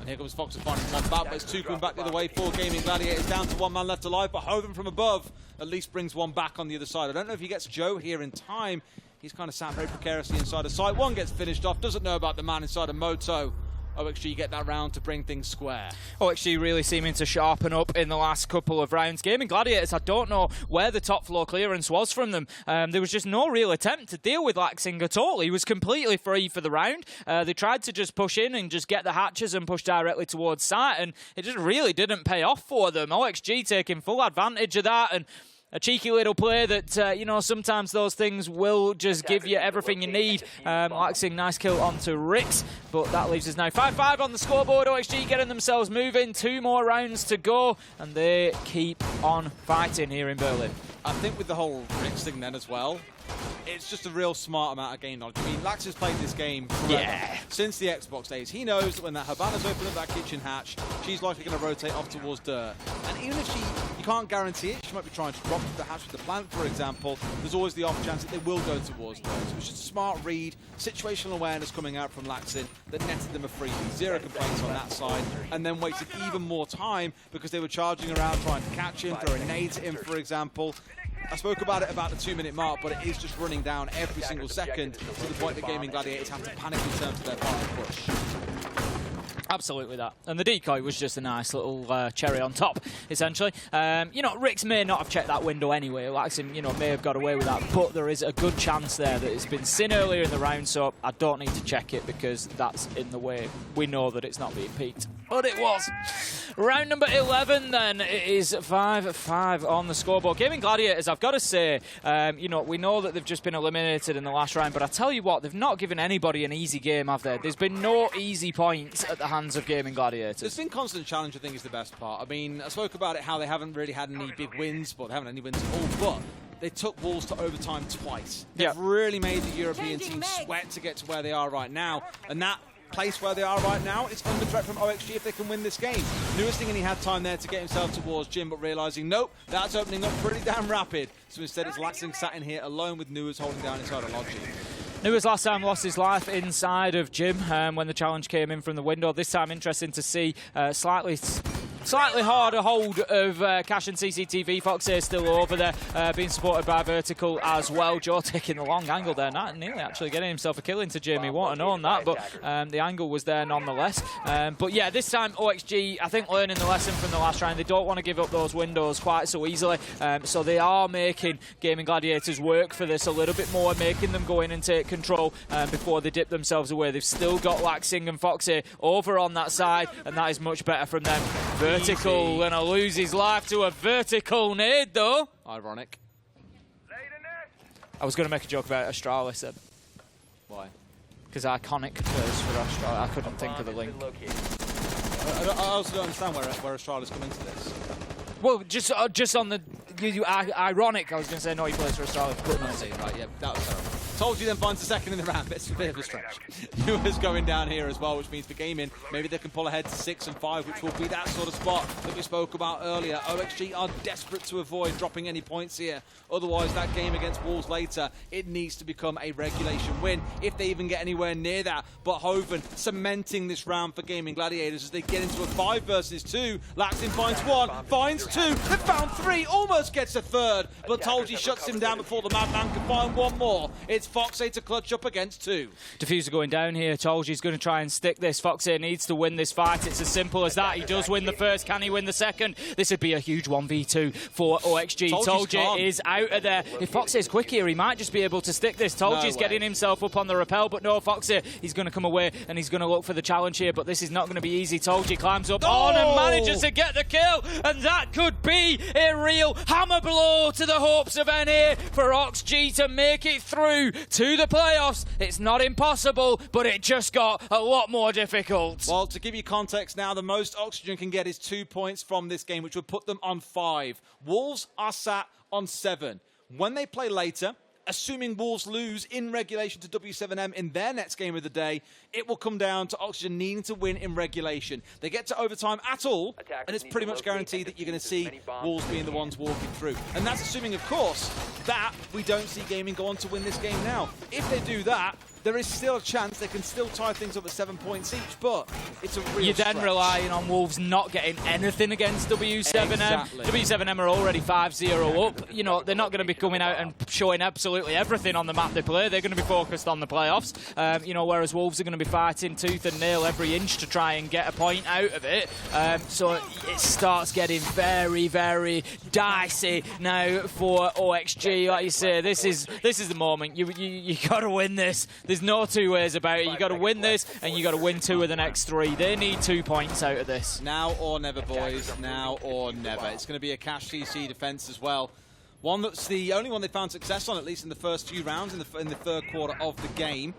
And here comes Fox finding one back, but it's two coming back the other way for Gaimin Gladiators, down to one man left alive, but Hoven from above at least brings one back on the other side. I don't know if he gets Joe here in time. He's kind of sat very precariously inside of site. One gets finished off, doesn't know about the man inside of Moto. OXG get that round to bring things square. OXG really seeming to sharpen up in the last couple of rounds. Gaimin Gladiators, I don't know where the top floor clearance was from them. There was just no real attempt to deal with Laxing at all. He was completely free for the round. They tried to just push in and just get the hatches and push directly towards site, and it just really didn't pay off for them. OXG taking full advantage of that, and a cheeky little play that, you know, sometimes those things will just give you everything you need. Laxing, nice kill onto Rix, but that leaves us now 5-5 on the scoreboard. OXG getting themselves moving. 2 more rounds to go, and they keep on fighting here in Berlin. I think with the whole Rix thing then as well, it's just a real smart amount of game knowledge. I mean, Lax has played this game forever, since the Xbox days. He knows that when that Hibana's open up that kitchen hatch, she's likely going to rotate off towards dirt. And even if you can't guarantee it, she might be trying to drop the hatch with the plant, for example, there's always the off chance that they will go towards dirt. So it's just a smart read, situational awareness coming out from Laxing that netted them a freebie. 0 complaints on that side, and then wasted even more time because they were charging around trying to catch him, throw a nade at him, for example. I spoke about it about the 2-minute mark, but it is just running down every single second to the point that Gaimin Gladiators have to panic in terms of their final push. Absolutely that. And the decoy was just a nice little cherry on top, essentially. You know, Rix may not have checked that window anyway. Laxing, you know, may have got away with that, but there is a good chance there that it's been seen earlier in the round, so I don't need to check it because that's in the way. We know that it's not being peaked, but it was. Round number 11 then, it is 5-5 on the scoreboard. Gaimin Gladiators, I've got to say, you know, we know that they've just been eliminated in the last round, but I tell you what, they've not given anybody an easy game, have they? There's been no easy points at the hands of Gaimin Gladiators. There's been constant challenge, I think, is the best part. I mean, I spoke about it, how they haven't really had any big wins, but they haven't had any wins at all, but they took Wolves to overtime twice. They've really made the European team sweat to get to where they are right now, and that place where they are right now is under threat from OXG if they can win this game. Newest thing, and he had time there to get himself towards Jim, but realising, nope, that's opening up pretty damn rapid. So instead it's Laxing sat in here alone with Newers holding down inside of Logi. Newers last time lost his life inside of Jim when the challenge came in from the window. This time interesting to see slightly harder hold of Cash and CCTV. Fox here still over there, being supported by Vertical as well. Joe taking the long angle there, not nearly actually getting himself a kill into Jamie. Wouldn't have known that, but the angle was there nonetheless. But yeah, this time OXG, I think, learning the lesson from the last round. They don't want to give up those windows quite so easily, so they are making Gaimin Gladiators work for this a little bit more, making them go in and take control before they dip themselves away. They've still got Laxing and Fox here over on that side, and that is much better from them. Vertical gonna lose his life to a vertical nade though. Ironic. I was gonna make a joke about Astralis then. Why? Because iconic plays for Astralis. I couldn't think of the link. I also don't understand where Astralis come into this. Well, just on the ironic, I was gonna say no, he plays for Astralis. But no. Right, yeah, that was terrible. Told you then finds the second in the round. It's a bit of a stretch. Nua's going down here as well, which means for Gaimin, maybe they can pull ahead to 6 and 5, which will be that sort of spot that we spoke about earlier. OXG are desperate to avoid dropping any points here. Otherwise, that game against Wolves later, it needs to become a regulation win, if they even get anywhere near that. But Hoven cementing this round for Gaimin Gladiators as they get into a 5 versus 2. Laxing finds 1, finds 2, they found 3, almost gets a third, but Tolji shuts him down before the Madman can find 1 more. It's Foxy to clutch up against 2. Diffuser going down here. Tolji's going to try and stick this. Foxy needs to win this fight. It's as simple as that. He does win the first. Can he win the second? This would be a huge 1v2 for OXG. Tolji is out of there. If Foxy is quick here, he might just be able to stick this. Tolji's getting himself up on the rappel, but no, Foxy, he's going to come away and he's going to look for the challenge here, but this is not going to be easy. Tolji climbs up on and manages to get the kill, and that could be a real hammer blow to the hopes of NA for OXG to make it through to the playoffs. It's not impossible, but it just got a lot more difficult. Well, to give you context now, the most Oxygen can get is 2 points from this game, which would put them on 5. Wolves are sat on 7. When they play later, assuming Wolves lose in regulation to W7M in their next game of the day, it will come down to Oxygen needing to win in regulation. They get to overtime at all, and it's pretty much guaranteed that you're going to see Wolves being the ones walking through. And that's assuming, of course, that we don't see Gaming go on to win this game now. If they do that, there is still a chance they can still tie things up at 7 points each, but it's a real You're then stretch. relying on Wolves not getting anything against W7M. Exactly. W7M are already 5-0 up. You know, they're not going to be coming out and showing absolutely everything on the map they play. They're going to be focused on the playoffs. You know, whereas Wolves are going to be fighting tooth and nail every inch to try and get a point out of it. So it starts getting very, very dicey now for OXG. Like you say, this is the moment. You got to win this. There's no two ways about it. You got to win this, and you got to win 2 of the next 3. They need 2 points out of this. Now or never, boys. Now or never. It's going to be a cash CC defense as well. One that's the only one they found success on, at least in the first few rounds in the third quarter of the game.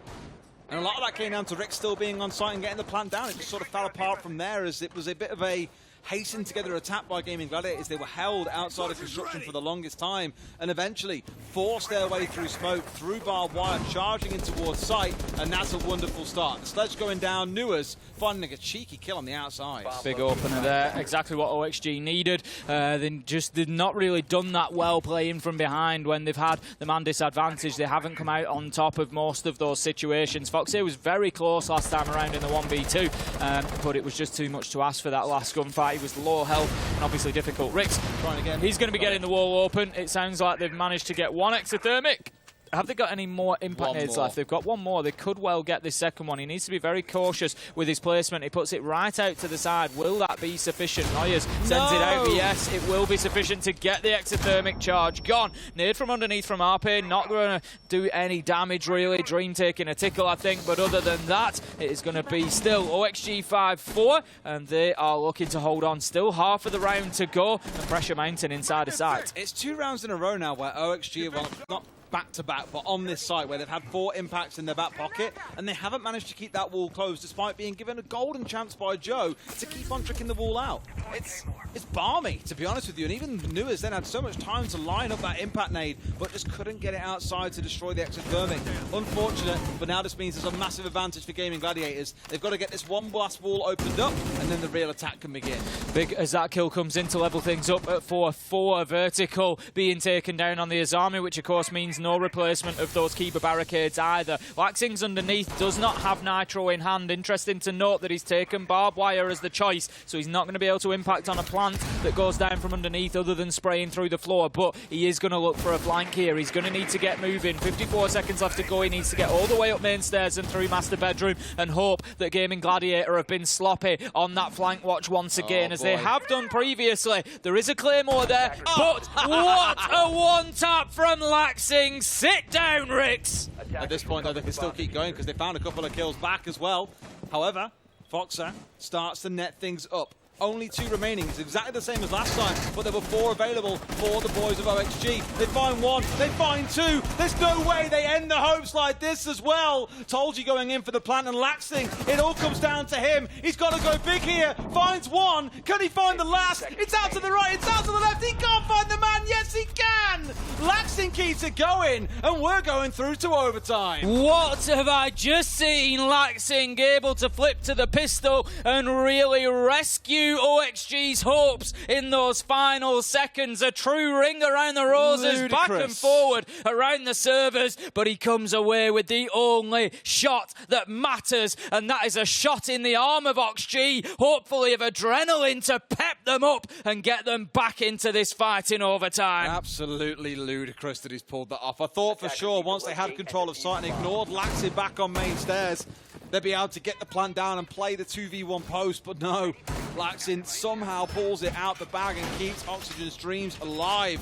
And a lot of that came down to Rick still being on site and getting the plant down. It just sort of fell apart from there, as it was a bit of a hastened together attack by Gaimin Gladiators. They were held outside of construction for the longest time and eventually forced their way through smoke, through barbed wire, charging in towards site, and that's a wonderful start. The sledge going down, Nuas finding a cheeky kill on the outside. Big opener there, exactly what OXG needed. They've not really done that well playing from behind when they've had the man disadvantage. They haven't come out on top of most of those situations. Foxy was very close last time around in the 1v2, but it was just too much to ask for that last gunfight. He was low health and obviously difficult. Rick's trying again. He's going to be getting the wall open. It sounds like they've managed to get 1 exothermic. Have they got any more impact nades left? They've got 1 more. They could well get this second one. He needs to be very cautious with his placement. He puts it right out to the side. Will that be sufficient? Noyes sends it out. Yes, it will be sufficient to get the exothermic charge. Gone. Nade from underneath from RP. Not going to do any damage, really. Dream taking a tickle, I think. But other than that, it is going to be still OXG 5-4. And they are looking to hold on. Still half of the round to go. And pressure mounting inside the site. It's 2 rounds in a row now where OXG, well, not back-to-back, but on this site where they've had 4 impacts in their back pocket, and they haven't managed to keep that wall closed despite being given a golden chance by Joe to keep on tricking the wall out. It's balmy, to be honest with you, and even Nuas then had so much time to line up that impact nade, but just couldn't get it outside to destroy the exothermic. Unfortunate, but now this means there's a massive advantage for Gaimin Gladiators. They've got to get this one blast wall opened up, and then the real attack can begin. Big as that kill comes in to level things up at 4-4. Vertical being taken down on the Azami, which of course means no replacement of those keeper barricades either. Laxing's underneath, does not have Nitro in hand. Interesting to note that he's taken barbed wire as the choice, so he's not going to be able to impact on a plant that goes down from underneath other than spraying through the floor, but he is going to look for a flank here. He's going to need to get moving. 54 seconds left to go. He needs to get all the way up main stairs and through master bedroom and hope that Gaimin Gladiator have been sloppy on that flank watch once again, as they have done previously. There is a Claymore there, but what a one-tap from Laxing. Sit down, Ricks. At this point, though, they can still keep going because they found a couple of kills back as well. However, Foxer starts to net things up. Only 2 remaining. It's exactly the same as last time, but there were 4 available for the boys of OXG. They find 1, they find 2. There's no way they end the hopes like this as well. Told you going in for the plant and Laxing. It all comes down to him. He's got to go big here. Finds 1. Can he find the last? It's out to the right, it's out to the left. He can't find the man. Yes, he can. Laxing keeps it going, and we're going through to overtime. What have I just seen? Laxing able to flip to the pistol and really rescue OXG's hopes in those final seconds. A true ring around the roses, Ludicrous. back and forward around the servers, but he comes away with the only shot that matters, and that is a shot in the arm of OXG, hopefully of adrenaline to pep them up and get them back into this fight in overtime. Absolutely ludicrous that he's pulled that off. I thought for sure once they had control of site and ignored Laxing back on main stairs, they'd be able to get the plant down and play the 2v1 post, but no. Laxing somehow pulls it out the bag and keeps Oxygen's dreams alive.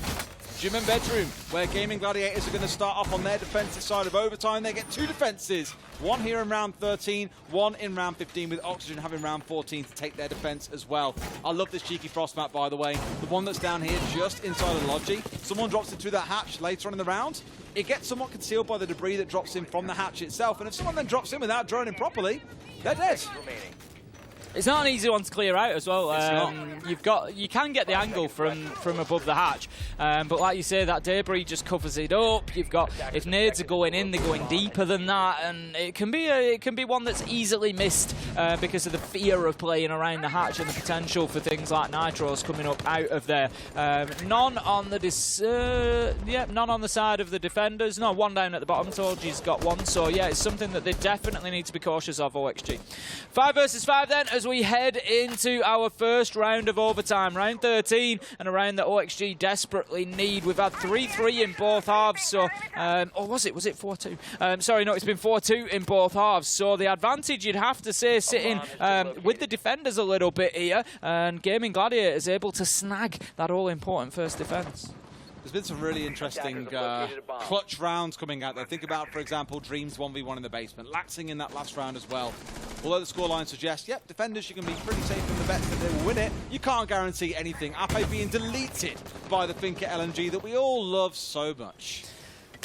Gym and bedroom, where Gaimin Gladiators are going to start off on their defensive side of overtime. They get 2 defenses, 1 here in round 13, 1 in round 15, with Oxygen having round 14 to take their defense as well. I love this cheeky frost map, by the way. The one that's down here just inside of Logi. Someone drops it through that hatch later on in the round. It gets somewhat concealed by the debris that drops in from the hatch itself, and if someone then drops in without droning properly, they're dead. It's not an easy one to clear out as well. You can get the angle from above the hatch, but like you say, that debris just covers it up. You've got, if nades are going in, they're going deeper than that, and it can be one that's easily missed because of the fear of playing around the hatch and the potential for things like nitros coming up out of there. None on the side of the defenders. No, 1 down at the bottom. Torgy's got 1, so yeah, it's something that they definitely need to be cautious of. OXG 5 versus 5 then, as we head into our first round of overtime, round 13, and a round that OXG desperately need. We've had 3-3 in both halves, so or was it 4-2? Sorry, no, it's been 4-2 in both halves, so the advantage, you'd have to say, sitting with the defenders a little bit here, and Gaimin Gladiators able to snag that all-important first defense. There's been some really interesting clutch rounds coming out there. Think about, for example, Dreams 1v1 in the basement. Laxing in that last round as well. Although the scoreline suggests, yep, defenders, you can be pretty safe from the bets that they will win it. You can't guarantee anything. Ape being deleted by the Finca LMG that we all love so much.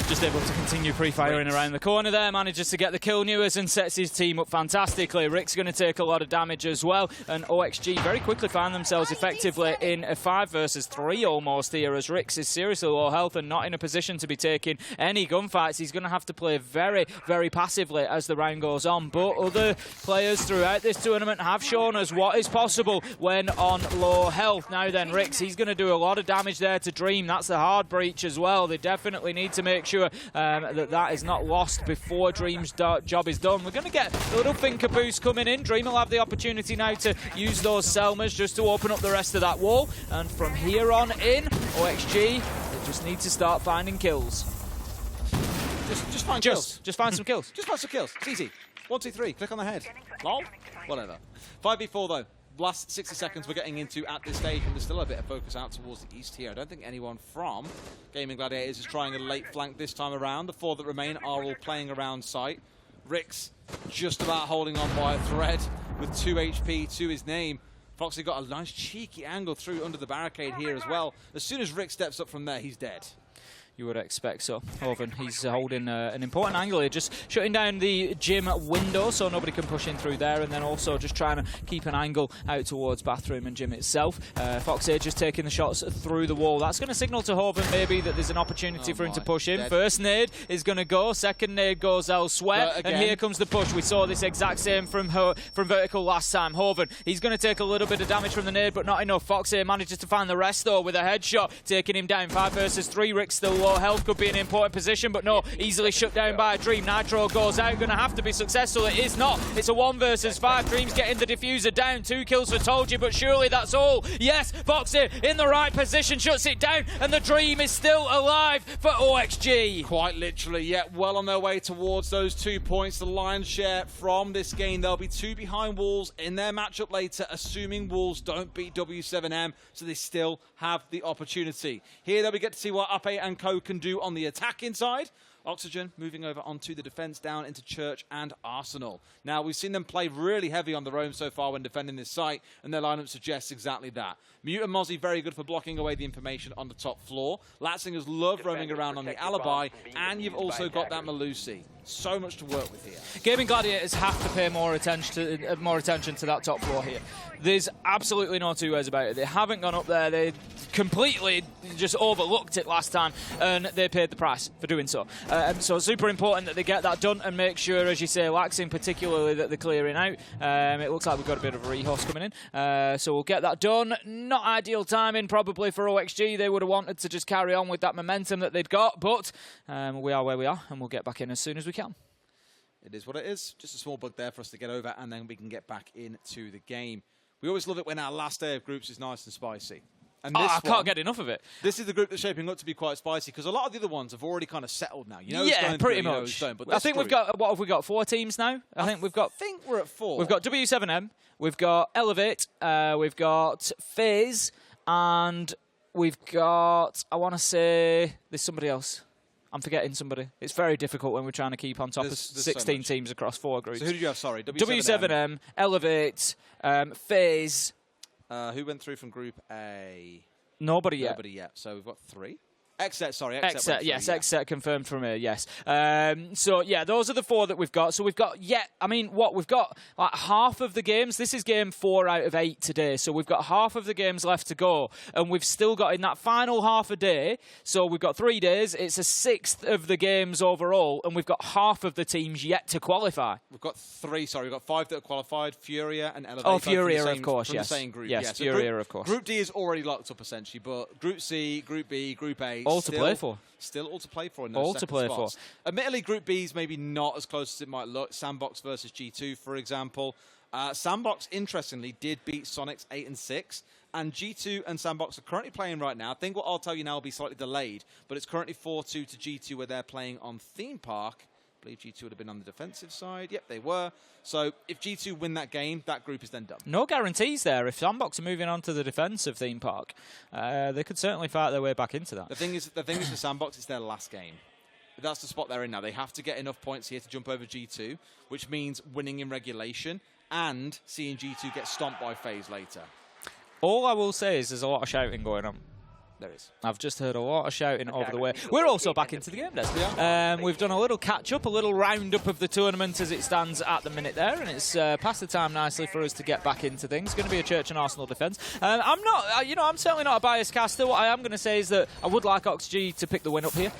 Just able to continue pre-firing around the corner there, manages to get the kill Newers and sets his team up fantastically. Rick's going to take a lot of damage as well, and OXG very quickly find themselves effectively in a 5 versus 3 almost here, as Rick's is seriously low health and not in a position to be taking any gunfights. He's going to have to play very, very passively as the round goes on, but other players throughout this tournament have shown us what is possible when on low health. Now then, Rick's, he's going to do a lot of damage there to Dream. That's the hard breach as well. They definitely need to make sure that is not lost before Dream's job is done. We're going to get a little Finca boost coming in. Dream will have the opportunity now to use those Selmas just to open up the rest of that wall. And from here on in, OXG, they just need to start finding kills. Just find kills. Just find some kills. Just find some kills. It's easy. 1, 2, 3. Click on the head. Lol. Whatever. 5v4 though. Last 60 seconds we're getting into at this stage, and there's still a bit of focus out towards the east here. I don't think anyone from Gaimin Gladiators is trying a late flank this time around. The 4 that remain are all playing around site. Rick's just about holding on by a thread with 2 HP to his name. Foxy got a nice cheeky angle through under the barricade here as well. As soon as Rick steps up from there, he's dead. You would expect so. Hoven, he's holding an important angle here, just shutting down the gym window so nobody can push in through there, and then also just trying to keep an angle out towards bathroom and gym itself. Foxy just taking the shots through the wall. That's going to signal to Hoven maybe that there's an opportunity for him to push in. Dead. First nade is going to go, second nade goes elsewhere, and here comes the push. We saw this exact same from Vertical last time. Hoven, he's going to take a little bit of damage from the nade, but not enough. Foxy manages to find the rest though with a headshot, taking him down. 5 versus 3, Rick still low health, could be an important position, but no, easily shut down by Dream. Nitro goes out, going to have to be successful. It is not. It's a 1 versus 5. Dream's getting the diffuser down. 2 kills for Told You, but surely that's all. Yes, Foxy in the right position, shuts it down, and the Dream is still alive for OXG. Quite literally, yet well on their way towards those 2 points. The lion's share from this game. They'll be 2 behind Wolves in their matchup later, assuming Wolves don't beat W7M, so they still have the opportunity. Here, they'll get to see what Ape and Co can do on the attacking side. Oxygen moving over onto the defense, down into Church and Arsenal. Now, we've seen them play really heavy on their own so far when defending this site, and their lineup suggests exactly that. Mute and Mozzie very good for blocking away the information on the top floor. Latsingers love roaming around on the alibi, and you've also got that Malusi. So much to work with here. Gaimin Gladiators have to pay more attention to that top floor here. There's absolutely no two ways about it. They haven't gone up there. They completely just overlooked it last time, and they paid the price for doing so. So super important that they get that done and make sure, as you say, Laxing particularly, that they're clearing out. It looks like we've got a bit of a rehost coming in. So we'll get that done. Not ideal timing probably for OXG. They would have wanted to just carry on with that momentum that they'd got, but we are where we are, and we'll get back in as soon as we can. It is what it is. Just a small bug there for us to get over, and then we can get back into the game. We always love it when our last day of groups is nice and spicy. And this I can't get enough of it. This is the group that's shaping up to be quite spicy, because a lot of the other ones have already kind of settled now. You know, yeah, pretty much. But I think we've got, what have we got, 4 teams now? I think we're at 4. We've got W7M, we've got Elevate, we've got FaZe, and we've got, I want to say, there's somebody else. I'm forgetting somebody. It's very difficult when we're trying to keep on top of 16 teams across 4 groups. So who did you have? Sorry, W7M, Elevate, FaZe. Who went through from Group A? Nobody yet. Nobody yet. So we've got 3. XSET, sorry. XSET, yes. Yeah. XSET confirmed from here, yes. So, yeah, those are the 4 that we've got. So we've got, we've got like half of the games. This is game 4 out of 8 today. So we've got half of the games left to go. And we've still got in that final half a day. So we've got 3 days. It's a 6th of the games overall. And we've got half of the teams yet to qualify. We've got 3, sorry. We've got 5 that are qualified. FURIA and Elevate. Oh, FURIA, of course, yes. The same group. Yes, FURIA, of course. Group D is already locked up, essentially. But Group C, Group B, Group A. All to play for. Still all to play for in those spots. Admittedly, Group B is maybe not as close as it might look. Sandbox versus G2, for example. Sandbox, interestingly, did beat Soniqs 8-6. And G2 and Sandbox are currently playing right now. I think what I'll tell you now will be slightly delayed. But it's currently 4-2 to G2, where they're playing on Theme Park. I believe G2 would have been on the defensive side. Yep, they were. So if G2 win that game, that group is then done. No guarantees there. If Sandbox are moving on to the defensive Theme Park, they could certainly fight their way back into that. The thing is for Sandbox, it's their last game. That's the spot they're in now. They have to get enough points here to jump over G2, which means winning in regulation and seeing G2 get stomped by FaZe later. All I will say is there's a lot of shouting going on. There is. I've just heard a lot of shouting over the way. We're also back into the game, Des. We've done a little catch-up, a little round-up of the tournament as it stands at the minute there, and it's passed the time nicely for us to get back into things. It's going to be a Church and Arsenal defence. I'm not, I'm certainly not a biased caster. What I am going to say is that I would like OXG to pick the win up here.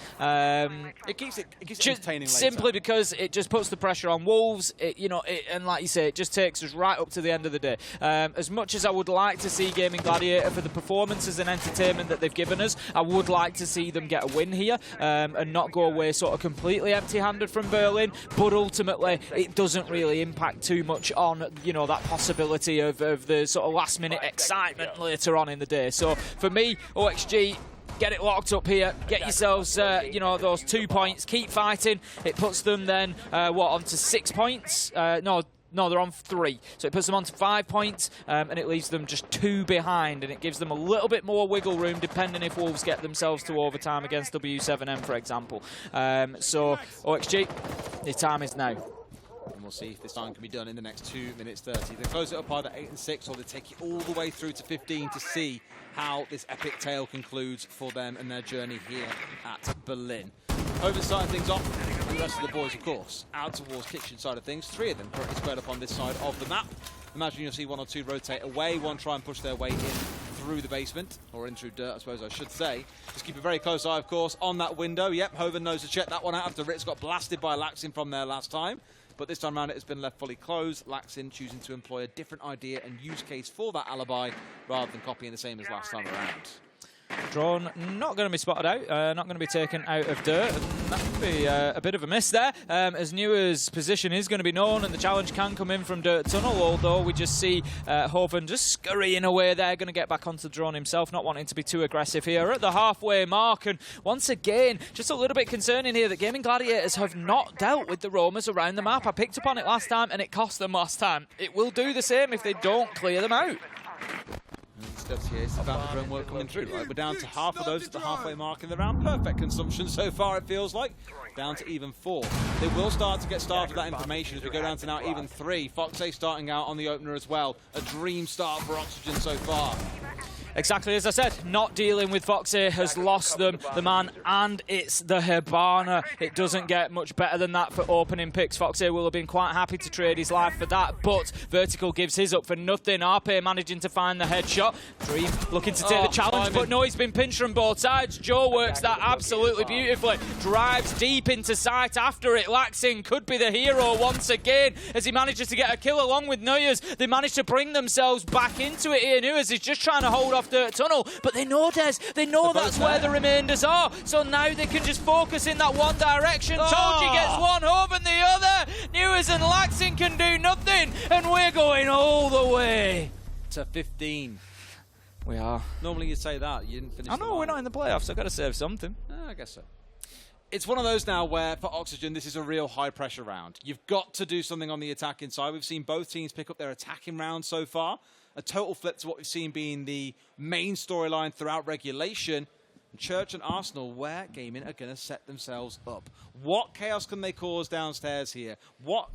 It keeps it entertaining later. Simply because it just puts the pressure on Wolves, and like you say, it just takes us right up to the end of the day. As much as I would like to see Gaimin Gladiator for the performances and entertainment that they've given us, I would like to see them get a win here and not go away sort of completely empty-handed from Berlin, but ultimately it doesn't really impact too much on that possibility of the sort of last-minute excitement later on in the day. So for me, OXG, get it locked up here, get yourselves those 2 points, keep fighting. It puts them then onto 6 points. No, they're on 3. So it puts them on to 5 points, and it leaves them just 2 behind, and it gives them a little bit more wiggle room depending if Wolves get themselves to overtime against W7M, for example. So, OXG, the time is now. And we'll see if this time can be done in the next 2 minutes 30. They close it up either 8-6, or they take it all the way through to 15 to see how this epic tale concludes for them and their journey here at Berlin. Over starting things off, and the rest of the boys, of course, out towards kitchen side of things. 3 of them currently squared up on this side of the map. Imagine you'll see 1 or 2 rotate away, 1 try and push their way in through the basement, or in through dirt, I suppose I should say. Just keep a very close eye, of course, on that window. Yep, Hoven knows to check that one out after Ritz got blasted by Laxin from there last time. But this time around it has been left fully closed. Laxin choosing to employ a different idea and use case for that alibi, rather than copying the same as last time around. Drone not going to be spotted out, not going to be taken out of dirt. And that could be a bit of a miss there, as Newer's position is going to be known and the challenge can come in from dirt tunnel, although we just see Hoven just scurrying away there, going to get back onto the drone himself, not wanting to be too aggressive here at the halfway mark. And once again, just a little bit concerning here that Gaimin Gladiators have not dealt with the roamers around the map. I picked up on it last time and it cost them last time. It will do the same if they don't clear them out. Devs here. It's about the drone work coming through, right? We're down to half of those at the halfway mark in the round. Perfect consumption so far, it feels like. Down to even 4. They will start to get started with that information as we go down to now even 3. FoxA starting out on the opener as well. A dream start for Oxygen so far. Exactly as I said, not dealing with FoxA has lost them, the man, and it's the Hibana. It doesn't get much better than that for opening picks. FoxA will have been quite happy to trade his life for that, but Vertical gives his up for nothing. RP managing to find the headshot. Dream looking to take the challenge, but no, he's been pinched from both sides. Joe works that absolutely beautifully. Drives deep into sight after it. Laxing could be the hero once again as he manages to get a kill along with Nuyers. They manage to bring themselves back into it here. Nuyers is just trying to hold off Dirt Tunnel, but they know, Des, they know that's where the remainders are, so now they can just focus in that one direction. Toji gets one over the other. Nuyers and Laxing can do nothing, and we're going all the way to 15. We are. Normally you'd say that. You didn't finish. I know, we're not in the playoffs, so I've got to serve something. I guess so. It's one of those now where, for Oxygen, this is a real high-pressure round. You've got to do something on the attacking side. We've seen both teams pick up their attacking round so far. A total flip to what we've seen being the main storyline throughout regulation. Church and Arsenal, where Gaimin are going to set themselves up. What chaos can they cause downstairs here? What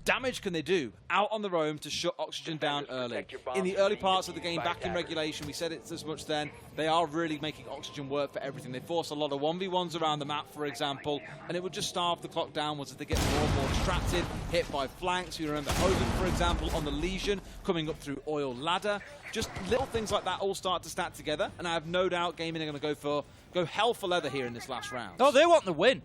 damage can they do out on the roam to shut Oxygen down early? In the early parts of the game, back in regulation, we said it as much then, they are really making Oxygen work for everything. They force a lot of 1v1s around the map, for example, and it would just starve the clock downwards as they get more and more distracted, hit by flanks. You remember Hogan, for example, on the Legion, coming up through Oil Ladder. Just little things like that all start to stack together, and I have no doubt Gaimin are going to go hell for leather here in this last round. Oh, they want the win.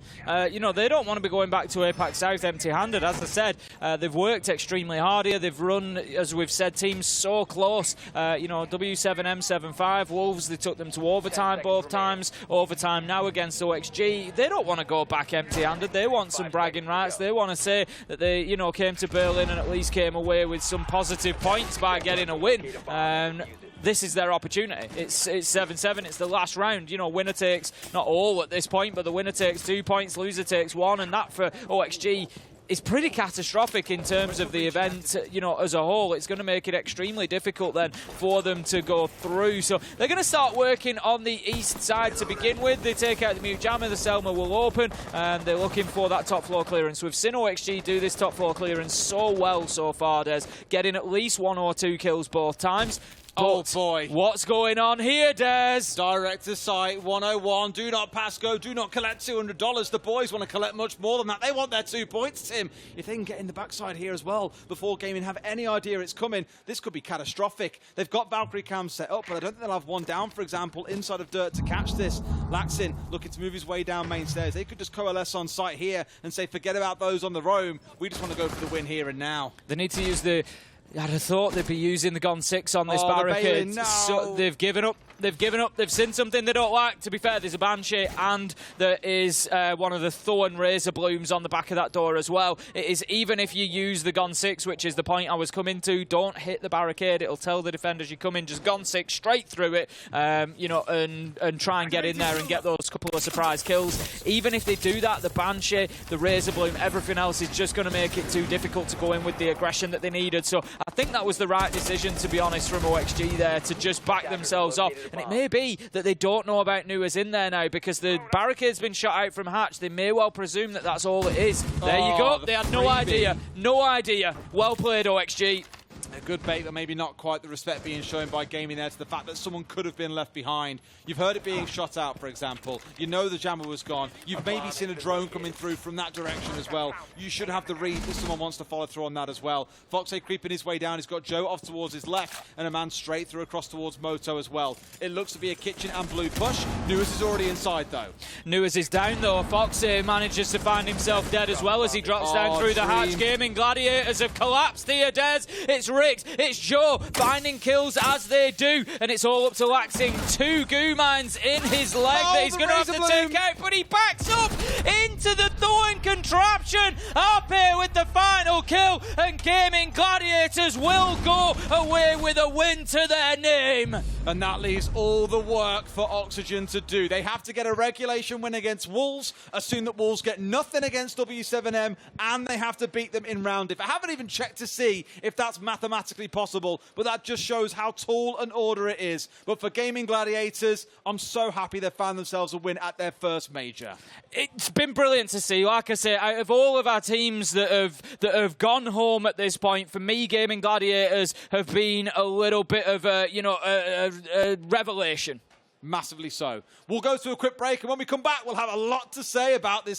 You know, they don't want to be going back to APAC South empty-handed. As I said, they've worked extremely hard here. They've run, as we've said, teams so close. You know, W7, M7-5, Wolves, they took them to overtime both times. Overtime now against OXG. They don't want to go back empty-handed. They want some bragging rights. They want to say that they, you know, came to Berlin and at least came away with some positive points by getting a win. This is their opportunity. It's 7-7. It's the last round. You know, winner takes not all at this point, but the winner takes 2 points, loser takes 1, and that for OXG is pretty catastrophic in terms of the event, you know, as a whole. It's going to make it extremely difficult then for them to go through. So they're going to start working on the east side to begin with. They take out the Pyjamas, the Selma will open, and they're looking for that top floor clearance. We've seen OXG do this top floor clearance so well so far, Des, getting at least 1 or 2 kills both times. Oh boy. What's going on here, Des? Direct to site, 101. Do not pass go. Do not collect $200. The boys want to collect much more than that. They want their 2 points, Tim. If they can get in the backside here as well before Gaimin have any idea it's coming, this could be catastrophic. They've got Valkyrie cams set up, but I don't think they'll have one down, for example, inside of Dirt to catch this. Laxin looking to move his way down main stairs. They could just coalesce on site here and say, forget about those on the roam. We just want to go for the win here and now. They need to use the... I'd have thought they'd be using the Gon 6 on this barricade. No. So they've given up. They've given up. They've seen something they don't like. To be fair, there's a Banshee and there is one of the Thorn Razor Blooms on the back of that door as well. It is, even if you use the Gon 6, which is the point I was coming to, don't hit the barricade. It'll tell the defenders you come in, just Gon 6 straight through it, you know, and try and get in there and get those couple of surprise kills. Even if they do that, the Banshee, the Razor Bloom, everything else is just going to make it too difficult to go in with the aggression that they needed. So I think that was the right decision, to be honest, from OXG there, to just back themselves off. And it may be that they don't know about Nua's in there now, because the barricade's been shot out from Hatch. They may well presume that that's all it is. There you go. They had no idea. No idea. Well played, OXG. A good bait, but maybe not quite the respect being shown by Gaimin there to the fact that someone could have been left behind. You've heard it being shot out, for example. You know the jammer was gone. You've maybe seen a drone coming through from that direction as well. You should have the read that someone wants to follow through on that as well. FoxA creeping his way down. He's got Joe off towards his left and a man straight through across towards Moto as well. It looks to be a kitchen and blue push. Nuas is already inside though. Nuas is down though. FoxA manages to find himself dead as well as he drops down through the hatch. Gaimin Gladiators have collapsed here, Des. It's Rick. It's Joe finding kills as they do, and it's all up to Laxing. 2 goo mines in his leg that he's going to have to take out, but he backs up into the the win contraption up here with the final kill, and Gaimin Gladiators will go away with a win to their name. And that leaves all the work for Oxygen to do. They have to get a regulation win against Wolves, assume that Wolves get nothing against W7M, and they have to beat them in round. If I haven't even checked to see if that's mathematically possible, but that just shows how tall an order it is. But for Gaimin Gladiators, I'm so happy they found themselves a win at their first major. It's been brilliant to see. Like I say, out of all of our teams that have gone home at this point, for me, Gaimin Gladiators have been a little bit of a revelation. Massively so. We'll go to a quick break, and when we come back, we'll have a lot to say about this game.